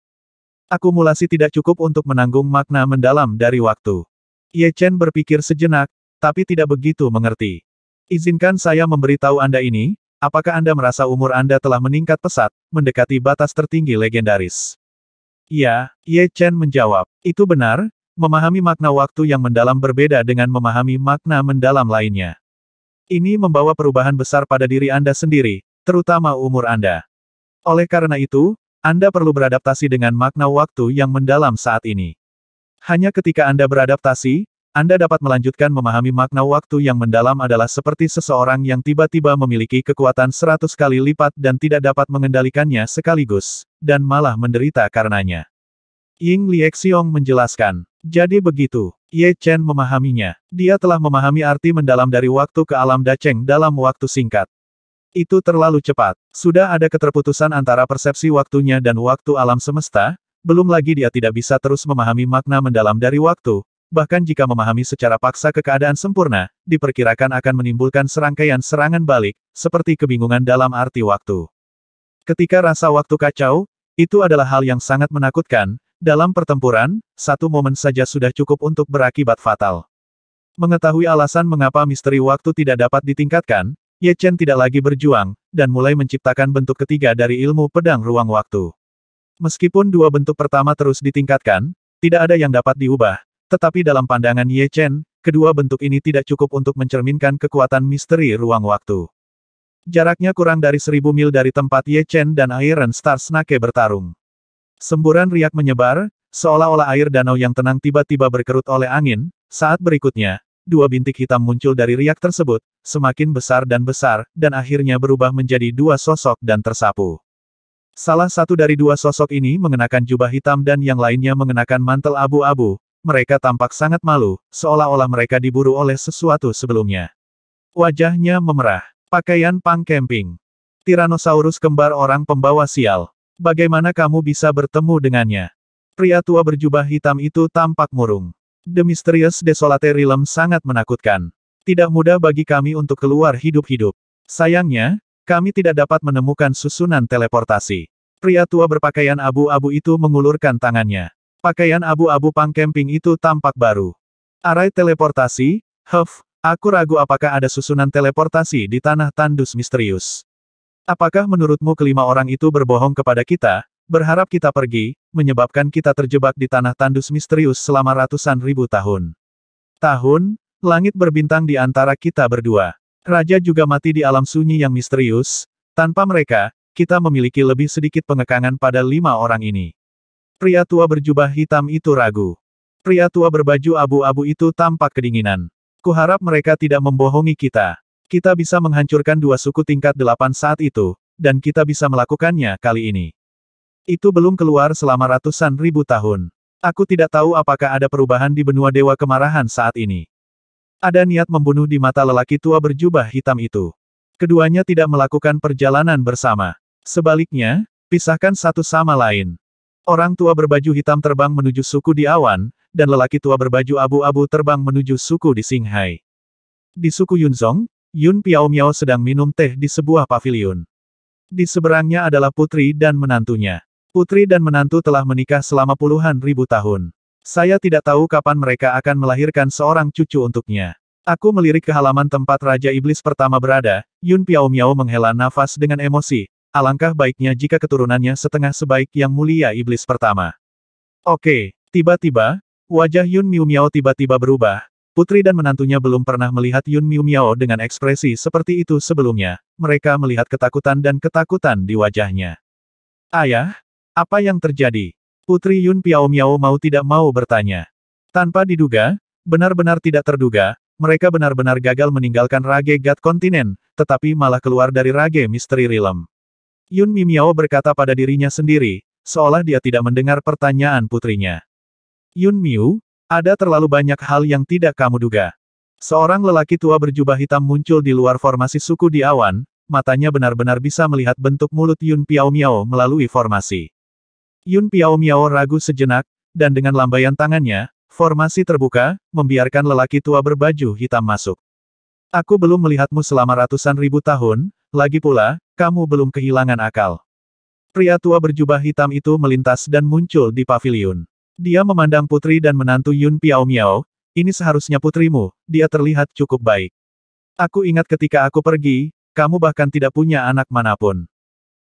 Akumulasi tidak cukup untuk menanggung makna mendalam dari waktu. Ye Chen berpikir sejenak, tapi tidak begitu mengerti. Izinkan saya memberitahu Anda ini, apakah Anda merasa umur Anda telah meningkat pesat, mendekati batas tertinggi legendaris? Ya, Ye Chen menjawab. Itu benar, memahami makna waktu yang mendalam berbeda dengan memahami makna mendalam lainnya. Ini membawa perubahan besar pada diri Anda sendiri, terutama umur Anda. Oleh karena itu, Anda perlu beradaptasi dengan makna waktu yang mendalam saat ini. Hanya ketika Anda beradaptasi, Anda dapat melanjutkan memahami makna waktu yang mendalam adalah seperti seseorang yang tiba-tiba memiliki kekuatan 100 kali lipat dan tidak dapat mengendalikannya sekaligus, dan malah menderita karenanya. Ying Liexiong menjelaskan. Jadi begitu, Ye Chen memahaminya. Dia telah memahami arti mendalam dari waktu ke alam Dacheng dalam waktu singkat. Itu terlalu cepat. Sudah ada keterputusan antara persepsi waktunya dan waktu alam semesta, belum lagi dia tidak bisa terus memahami makna mendalam dari waktu. Bahkan jika memahami secara paksa ke keadaan sempurna, diperkirakan akan menimbulkan serangkaian serangan balik, seperti kebingungan dalam arti waktu. Ketika rasa waktu kacau, itu adalah hal yang sangat menakutkan. Dalam pertempuran, satu momen saja sudah cukup untuk berakibat fatal. Mengetahui alasan mengapa misteri waktu tidak dapat ditingkatkan, Ye Chen tidak lagi berjuang, dan mulai menciptakan bentuk ketiga dari ilmu pedang ruang waktu. Meskipun dua bentuk pertama terus ditingkatkan, tidak ada yang dapat diubah. Tetapi dalam pandangan Ye Chen, kedua bentuk ini tidak cukup untuk mencerminkan kekuatan misteri ruang waktu. Jaraknya kurang dari 1000 mil dari tempat Ye Chen dan Iron Star Snake bertarung. Semburan riak menyebar, seolah-olah air danau yang tenang tiba-tiba berkerut oleh angin. Saat berikutnya, dua bintik hitam muncul dari riak tersebut, semakin besar, dan akhirnya berubah menjadi dua sosok dan tersapu. Salah satu dari dua sosok ini mengenakan jubah hitam dan yang lainnya mengenakan mantel abu-abu. Mereka tampak sangat malu, seolah-olah mereka diburu oleh sesuatu sebelumnya. Wajahnya memerah. Pakaian pang camping. Tyrannosaurus kembar orang pembawa sial. Bagaimana kamu bisa bertemu dengannya? Pria tua berjubah hitam itu tampak murung. The Mysterious Desolate Realm sangat menakutkan. Tidak mudah bagi kami untuk keluar hidup-hidup. Sayangnya, kami tidak dapat menemukan susunan teleportasi. Pria tua berpakaian abu-abu itu mengulurkan tangannya. Pakaian abu-abu pang camping itu tampak baru. Arai teleportasi, aku ragu apakah ada susunan teleportasi di tanah tandus misterius. Apakah menurutmu kelima orang itu berbohong kepada kita, berharap kita pergi, menyebabkan kita terjebak di tanah tandus misterius selama ratusan ribu tahun? Langit berbintang di antara kita berdua. Raja juga mati di alam sunyi yang misterius. Tanpa mereka, kita memiliki lebih sedikit pengekangan pada 5 orang ini. Pria tua berjubah hitam itu ragu. Pria tua berbaju abu-abu itu tampak kedinginan. Kuharap mereka tidak membohongi kita. Kita bisa menghancurkan 2 suku tingkat 8 saat itu, dan kita bisa melakukannya kali ini. Itu belum keluar selama ratusan ribu tahun. Aku tidak tahu apakah ada perubahan di benua dewa kemarahan saat ini. Ada niat membunuh di mata lelaki tua berjubah hitam itu. Keduanya tidak melakukan perjalanan bersama. Sebaliknya, pisahkan satu sama lain. Orang tua berbaju hitam terbang menuju suku di awan, dan lelaki tua berbaju abu-abu terbang menuju suku di Qinghai. Di suku Yunzong, Yun Piaomiao sedang minum teh di sebuah paviliun. Di seberangnya adalah putri dan menantunya. Putri dan menantu telah menikah selama puluhan ribu tahun. Saya tidak tahu kapan mereka akan melahirkan seorang cucu untuknya. Aku melirik ke halaman tempat Raja Iblis pertama berada. Yun Piaomiao menghela nafas dengan emosi. Alangkah baiknya jika keturunannya setengah sebaik yang mulia Iblis pertama. Oke, tiba-tiba, wajah Yun Miao tiba-tiba berubah. Putri dan menantunya belum pernah melihat Yun Miao dengan ekspresi seperti itu sebelumnya. Mereka melihat ketakutan dan ketakutan di wajahnya. Ayah, apa yang terjadi? Putri Yun Piaomiao mau tidak mau bertanya. Tanpa diduga, benar-benar tidak terduga, mereka benar-benar gagal meninggalkan Rage God Continent, tetapi malah keluar dari Rage Mystery Realm. Yun Miao berkata pada dirinya sendiri, seolah dia tidak mendengar pertanyaan putrinya. Yun Miu, ada terlalu banyak hal yang tidak kamu duga. Seorang lelaki tua berjubah hitam muncul di luar formasi suku di awan, matanya benar-benar bisa melihat bentuk mulut Yun Piaomiao melalui formasi. Yun Piaomiao ragu sejenak, dan dengan lambaian tangannya, formasi terbuka, membiarkan lelaki tua berbaju hitam masuk. Aku belum melihatmu selama ratusan ribu tahun, lagi pula, kamu belum kehilangan akal. Pria tua berjubah hitam itu melintas dan muncul di paviliun. Dia memandang putri dan menantu Yun Piaomiao, ini seharusnya putrimu, dia terlihat cukup baik. Aku ingat ketika aku pergi, kamu bahkan tidak punya anak manapun.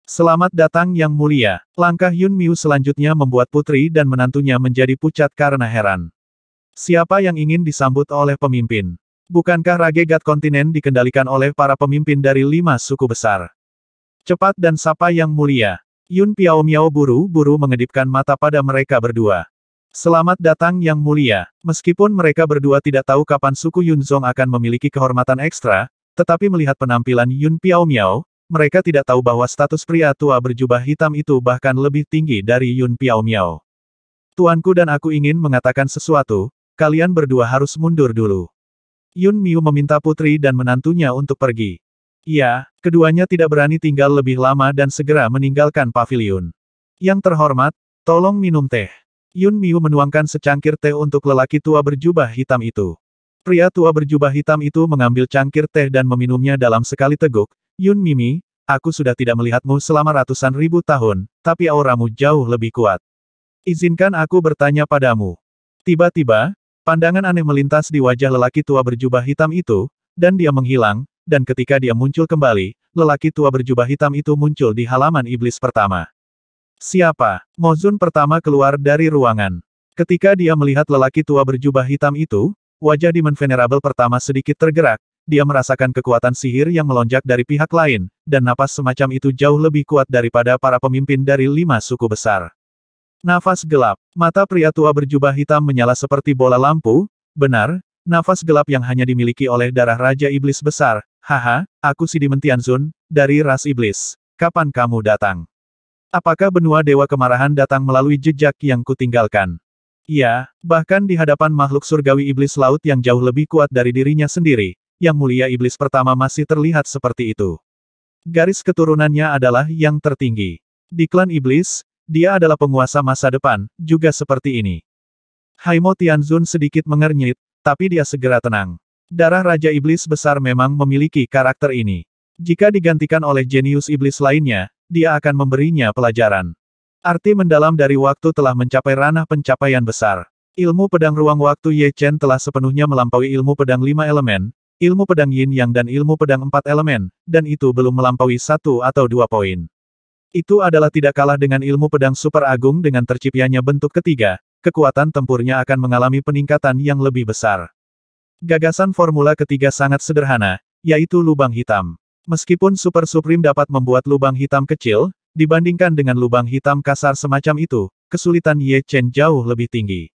Selamat datang yang mulia. Langkah Yun Miu selanjutnya membuat putri dan menantunya menjadi pucat karena heran. Siapa yang ingin disambut oleh pemimpin? Bukankah Rage God Continent dikendalikan oleh para pemimpin dari 5 suku besar? Cepat dan sapa yang mulia. Yun Piaomiao buru-buru mengedipkan mata pada mereka berdua. Selamat datang yang mulia. Meskipun mereka berdua tidak tahu kapan suku Yunzong akan memiliki kehormatan ekstra, tetapi melihat penampilan Yun Piaomiao, mereka tidak tahu bahwa status pria tua berjubah hitam itu bahkan lebih tinggi dari Yun Piaomiao. Tuanku dan aku ingin mengatakan sesuatu, kalian berdua harus mundur dulu. Yun Miu meminta putri dan menantunya untuk pergi. Iya, keduanya tidak berani tinggal lebih lama dan segera meninggalkan paviliun. Yang terhormat, tolong minum teh. Yun Miu menuangkan secangkir teh untuk lelaki tua berjubah hitam itu. Pria tua berjubah hitam itu mengambil cangkir teh dan meminumnya dalam sekali teguk. Yun Mimi, aku sudah tidak melihatmu selama ratusan ribu tahun, tapi auramu jauh lebih kuat. Izinkan aku bertanya padamu. Tiba-tiba, pandangan aneh melintas di wajah lelaki tua berjubah hitam itu, dan dia menghilang, dan ketika dia muncul kembali, lelaki tua berjubah hitam itu muncul di halaman iblis pertama. Siapa? Mozun pertama keluar dari ruangan. Ketika dia melihat lelaki tua berjubah hitam itu, wajah Demon Venerable pertama sedikit tergerak, dia merasakan kekuatan sihir yang melonjak dari pihak lain, dan napas semacam itu jauh lebih kuat daripada para pemimpin dari 5 suku besar. Nafas gelap. Mata pria tua berjubah hitam menyala seperti bola lampu. Benar, nafas gelap yang hanya dimiliki oleh darah Raja Iblis besar. Haha, aku si Demon Tianzun, dari ras iblis. Kapan kamu datang? Apakah benua dewa kemarahan datang melalui jejak yang kutinggalkan? Iya, bahkan di hadapan makhluk surgawi iblis laut yang jauh lebih kuat dari dirinya sendiri, yang mulia iblis pertama masih terlihat seperti itu. Garis keturunannya adalah yang tertinggi. Di klan iblis, dia adalah penguasa masa depan, juga seperti ini. Haimo Tianzun sedikit mengernyit, tapi dia segera tenang. Darah Raja Iblis besar memang memiliki karakter ini. Jika digantikan oleh jenius iblis lainnya, dia akan memberinya pelajaran. Arti mendalam dari waktu telah mencapai ranah pencapaian besar. Ilmu pedang ruang waktu Ye Chen telah sepenuhnya melampaui ilmu pedang 5 elemen, ilmu pedang Yin Yang dan ilmu pedang 4 elemen, dan itu belum melampaui 1 atau 2 poin. Itu adalah tidak kalah dengan ilmu pedang super agung dengan terciptanya bentuk ketiga, kekuatan tempurnya akan mengalami peningkatan yang lebih besar. Gagasan formula ketiga sangat sederhana, yaitu lubang hitam. Meskipun Super Supreme dapat membuat lubang hitam kecil, dibandingkan dengan lubang hitam kasar semacam itu, kesulitan Ye Chen jauh lebih tinggi.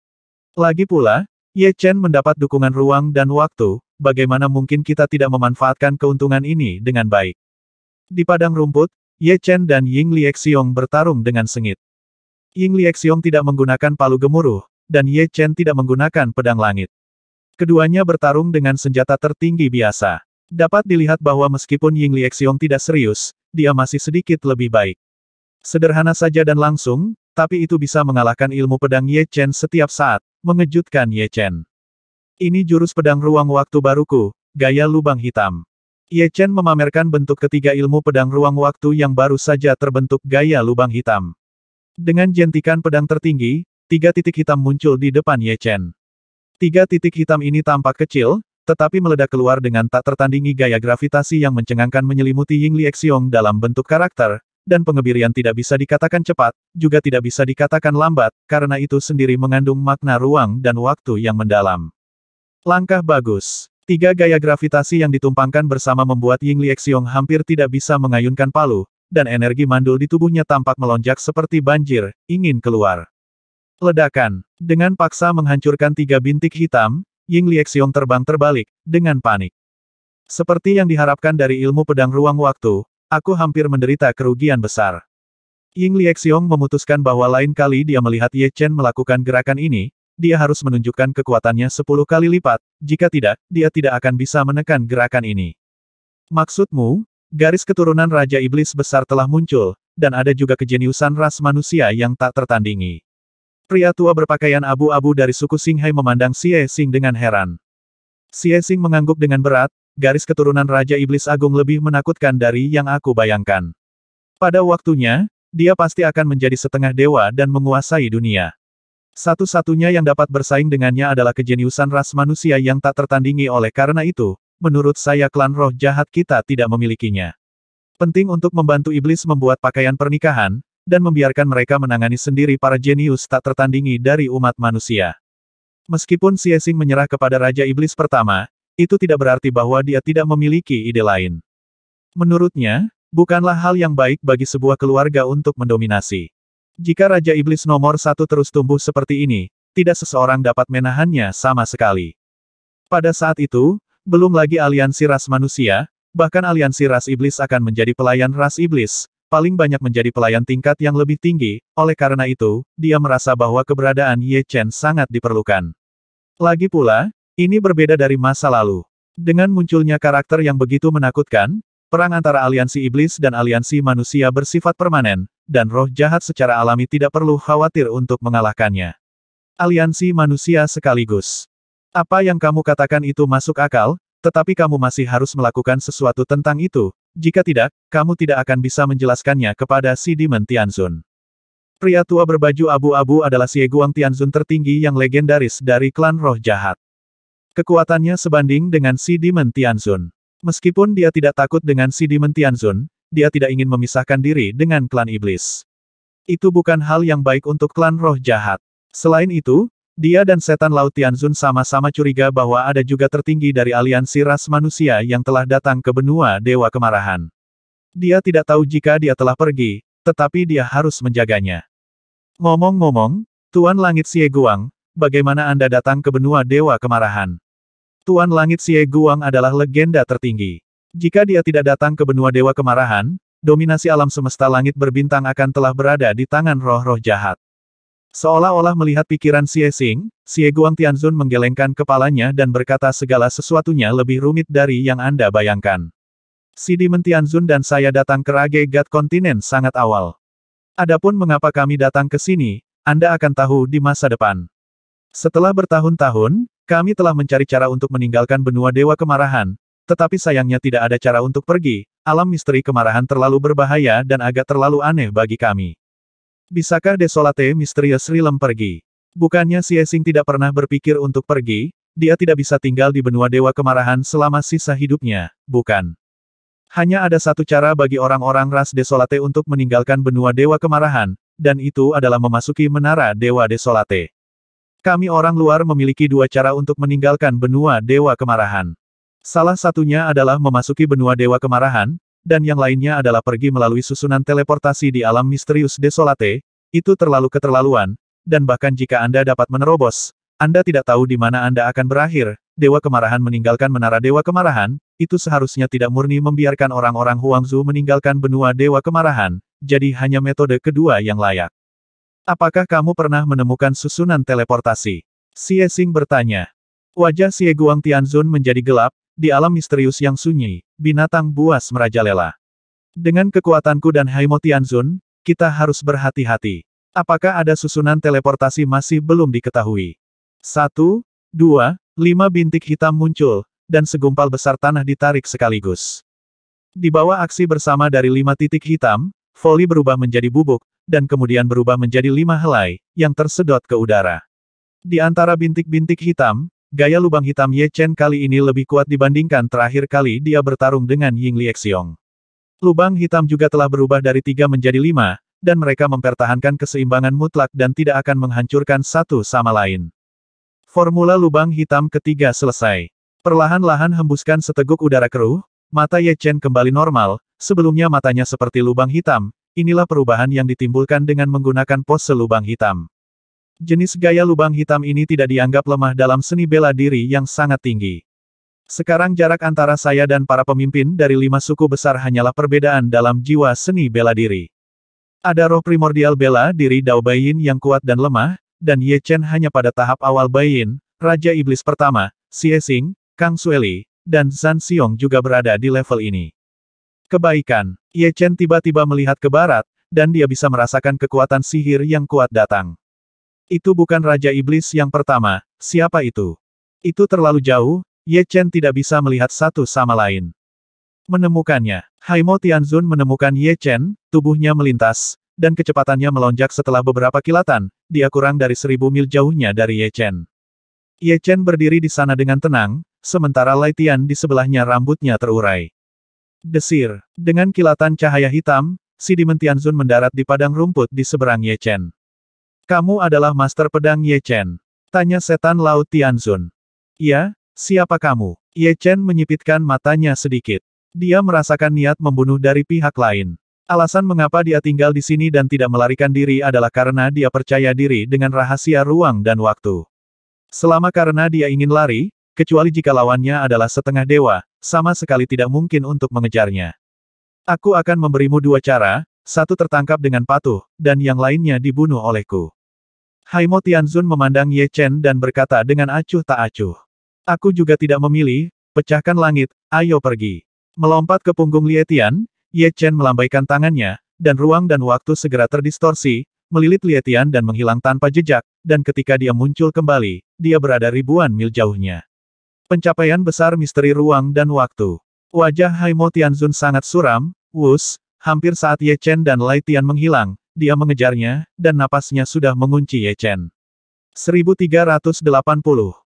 Lagi pula, Ye Chen mendapat dukungan ruang dan waktu, bagaimana mungkin kita tidak memanfaatkan keuntungan ini dengan baik. Di padang rumput, Ye Chen dan Ying Liexiong bertarung dengan sengit. Ying Liexiong tidak menggunakan palu gemuruh, dan Ye Chen tidak menggunakan pedang langit. Keduanya bertarung dengan senjata tertinggi biasa. Dapat dilihat bahwa meskipun Ying Liexiong tidak serius, dia masih sedikit lebih baik. Sederhana saja dan langsung, tapi itu bisa mengalahkan ilmu pedang Ye Chen setiap saat, mengejutkan Ye Chen. Ini jurus pedang ruang waktu baruku, gaya lubang hitam. Ye Chen memamerkan bentuk ketiga ilmu pedang ruang waktu yang baru saja terbentuk gaya lubang hitam. Dengan jentikan pedang tertinggi, 3 titik hitam muncul di depan Ye Chen. 3 titik hitam ini tampak kecil, tetapi meledak keluar dengan tak tertandingi gaya gravitasi yang mencengangkan menyelimuti Ying Liexing dalam bentuk karakter, dan pengebirian tidak bisa dikatakan cepat, juga tidak bisa dikatakan lambat, karena itu sendiri mengandung makna ruang dan waktu yang mendalam. Langkah bagus. 3 gaya gravitasi yang ditumpangkan bersama membuat Ying Liexing hampir tidak bisa mengayunkan palu, dan energi mandul di tubuhnya tampak melonjak seperti banjir, ingin keluar. Ledakan. Dengan paksa menghancurkan 3 bintik hitam, Ying Liexing terbang terbalik, dengan panik. Seperti yang diharapkan dari ilmu pedang ruang waktu, aku hampir menderita kerugian besar. Ying Liexing memutuskan bahwa lain kali dia melihat Ye Chen melakukan gerakan ini, dia harus menunjukkan kekuatannya 10 kali lipat, jika tidak, dia tidak akan bisa menekan gerakan ini. Maksudmu, garis keturunan Raja Iblis besar telah muncul, dan ada juga kejeniusan ras manusia yang tak tertandingi. Pria tua berpakaian abu-abu dari suku Xinghai memandang Xie Xing dengan heran. Xie Xing mengangguk dengan berat, garis keturunan Raja Iblis Agung lebih menakutkan dari yang aku bayangkan. Pada waktunya, dia pasti akan menjadi setengah dewa dan menguasai dunia. Satu-satunya yang dapat bersaing dengannya adalah kejeniusan ras manusia yang tak tertandingi oleh karena itu, menurut saya klan roh jahat kita tidak memilikinya. Penting untuk membantu iblis membuat pakaian pernikahan, dan membiarkan mereka menangani sendiri para jenius tak tertandingi dari umat manusia. Meskipun Xie Xing menyerah kepada Raja Iblis pertama, itu tidak berarti bahwa dia tidak memiliki ide lain. Menurutnya, bukanlah hal yang baik bagi sebuah keluarga untuk mendominasi. Jika Raja Iblis nomor 1 terus tumbuh seperti ini, tidak seseorang dapat menahannya sama sekali. Pada saat itu, belum lagi aliansi ras manusia, bahkan aliansi ras iblis akan menjadi pelayan ras iblis, paling banyak menjadi pelayan tingkat yang lebih tinggi, oleh karena itu, dia merasa bahwa keberadaan Ye Chen sangat diperlukan. Lagi pula, ini berbeda dari masa lalu. Dengan munculnya karakter yang begitu menakutkan, perang antara aliansi iblis dan aliansi manusia bersifat permanen, dan roh jahat secara alami tidak perlu khawatir untuk mengalahkannya. Aliansi manusia sekaligus. Apa yang kamu katakan itu masuk akal, tetapi kamu masih harus melakukan sesuatu tentang itu, jika tidak, kamu tidak akan bisa menjelaskannya kepada si Demon Tianzun. Pria tua berbaju abu-abu adalah Xie Guang Tianzun tertinggi yang legendaris dari klan roh jahat. Kekuatannya sebanding dengan si Demon Tianzun. Meskipun dia tidak takut dengan si Demon Tianzun, dia tidak ingin memisahkan diri dengan klan iblis. Itu bukan hal yang baik untuk klan roh jahat. Selain itu, dia dan setan Laut Tianzun sama-sama curiga bahwa ada juga tertinggi dari aliansi ras manusia yang telah datang ke benua Dewa Kemarahan. Dia tidak tahu jika dia telah pergi, tetapi dia harus menjaganya. Ngomong-ngomong, Tuan Langit Xie Guang, bagaimana Anda datang ke benua Dewa Kemarahan? Tuan Langit Xie Guang adalah legenda tertinggi. Jika dia tidak datang ke benua Dewa Kemarahan, dominasi alam semesta langit berbintang akan telah berada di tangan roh-roh jahat. Seolah-olah melihat pikiran Xie Xing, Xie Guang Tianzun menggelengkan kepalanya dan berkata segala sesuatunya lebih rumit dari yang Anda bayangkan. Si Demon Tianzun dan saya datang ke Rage God Kontinen sangat awal. Adapun mengapa kami datang ke sini, Anda akan tahu di masa depan. Setelah bertahun-tahun, kami telah mencari cara untuk meninggalkan benua Dewa Kemarahan, tetapi sayangnya tidak ada cara untuk pergi, alam misteri kemarahan terlalu berbahaya dan agak terlalu aneh bagi kami. Bisakah Desolate Misterius Realm pergi? Bukannya Xie Xing tidak pernah berpikir untuk pergi, dia tidak bisa tinggal di benua Dewa Kemarahan selama sisa hidupnya, bukan? Hanya ada satu cara bagi orang-orang ras Desolate untuk meninggalkan benua Dewa Kemarahan, dan itu adalah memasuki menara Dewa Desolate. Kami orang luar memiliki 2 cara untuk meninggalkan benua Dewa Kemarahan. Salah satunya adalah memasuki benua Dewa Kemarahan, dan yang lainnya adalah pergi melalui susunan teleportasi di alam misterius Desolate. Itu terlalu keterlaluan, dan bahkan jika Anda dapat menerobos, Anda tidak tahu di mana Anda akan berakhir. Dewa Kemarahan meninggalkan menara Dewa Kemarahan, itu seharusnya tidak murni membiarkan orang-orang Huangzu meninggalkan benua Dewa Kemarahan, jadi hanya metode kedua yang layak. Apakah kamu pernah menemukan susunan teleportasi? Xie Xing bertanya. Wajah Xie Guang Tianzun menjadi gelap. Di alam misterius yang sunyi, binatang buas merajalela. Dengan kekuatanku dan Haimo Tianzun, kita harus berhati-hati. Apakah ada susunan teleportasi masih belum diketahui? 1, 2, 5 bintik hitam muncul, dan segumpal besar tanah ditarik sekaligus. Di bawah aksi bersama dari 5 titik hitam, voli berubah menjadi bubuk, dan kemudian berubah menjadi 5 helai, yang tersedot ke udara. Di antara bintik-bintik hitam, gaya lubang hitam Ye Chen kali ini lebih kuat dibandingkan terakhir kali dia bertarung dengan Ying Liexiong. Lubang hitam juga telah berubah dari 3 menjadi 5, dan mereka mempertahankan keseimbangan mutlak dan tidak akan menghancurkan satu sama lain. Formula lubang hitam ketiga selesai. Perlahan-lahan hembuskan seteguk udara keruh, mata Ye Chen kembali normal, sebelumnya matanya seperti lubang hitam, inilah perubahan yang ditimbulkan dengan menggunakan pose lubang hitam. Jenis gaya lubang hitam ini tidak dianggap lemah dalam seni bela diri yang sangat tinggi. Sekarang jarak antara saya dan para pemimpin dari 5 suku besar hanyalah perbedaan dalam jiwa seni bela diri. Ada roh primordial bela diri Dao Baiyin yang kuat dan lemah, dan Ye Chen hanya pada tahap awal Baiyin, Raja Iblis pertama, Xie Xing, Kang Xueli, dan Zhan Xiong juga berada di level ini. Kebaikan, Ye Chen tiba-tiba melihat ke barat, dan dia bisa merasakan kekuatan sihir yang kuat datang. Itu bukan Raja Iblis yang pertama, siapa itu? Itu terlalu jauh, Ye Chen tidak bisa melihat satu sama lain. Menemukannya, Haimo Tianzun menemukan Ye Chen, tubuhnya melintas, dan kecepatannya melonjak setelah beberapa kilatan, dia kurang dari 1000 mil jauhnya dari Ye Chen. Ye Chen berdiri di sana dengan tenang, sementara Lai Tian di sebelahnya rambutnya terurai. Desir, dengan kilatan cahaya hitam, si Demon Tianzun mendarat di padang rumput di seberang Ye Chen. Kamu adalah Master Pedang Ye Chen? Tanya setan laut Tianzun. Iya, siapa kamu? Ye Chen menyipitkan matanya sedikit. Dia merasakan niat membunuh dari pihak lain. Alasan mengapa dia tinggal di sini dan tidak melarikan diri adalah karena dia percaya diri dengan rahasia ruang dan waktu. Selama karena dia ingin lari, kecuali jika lawannya adalah setengah dewa, sama sekali tidak mungkin untuk mengejarnya. Aku akan memberimu 2 cara, satu tertangkap dengan patuh, dan yang lainnya dibunuh olehku. Haimo Tianzun memandang Ye Chen dan berkata dengan acuh tak acuh. Aku juga tidak memilih, pecahkan langit, ayo pergi. Melompat ke punggung Ye Tian, Ye Chen melambaikan tangannya, dan ruang dan waktu segera terdistorsi, melilit Ye Tian dan menghilang tanpa jejak, dan ketika dia muncul kembali, dia berada ribuan mil jauhnya. Pencapaian besar misteri ruang dan waktu. Wajah Haimo Tianzun sangat suram, wus, hampir saat Ye Chen dan Lai Tian menghilang, dia mengejarnya, dan napasnya sudah mengunci Ye Chen. 1380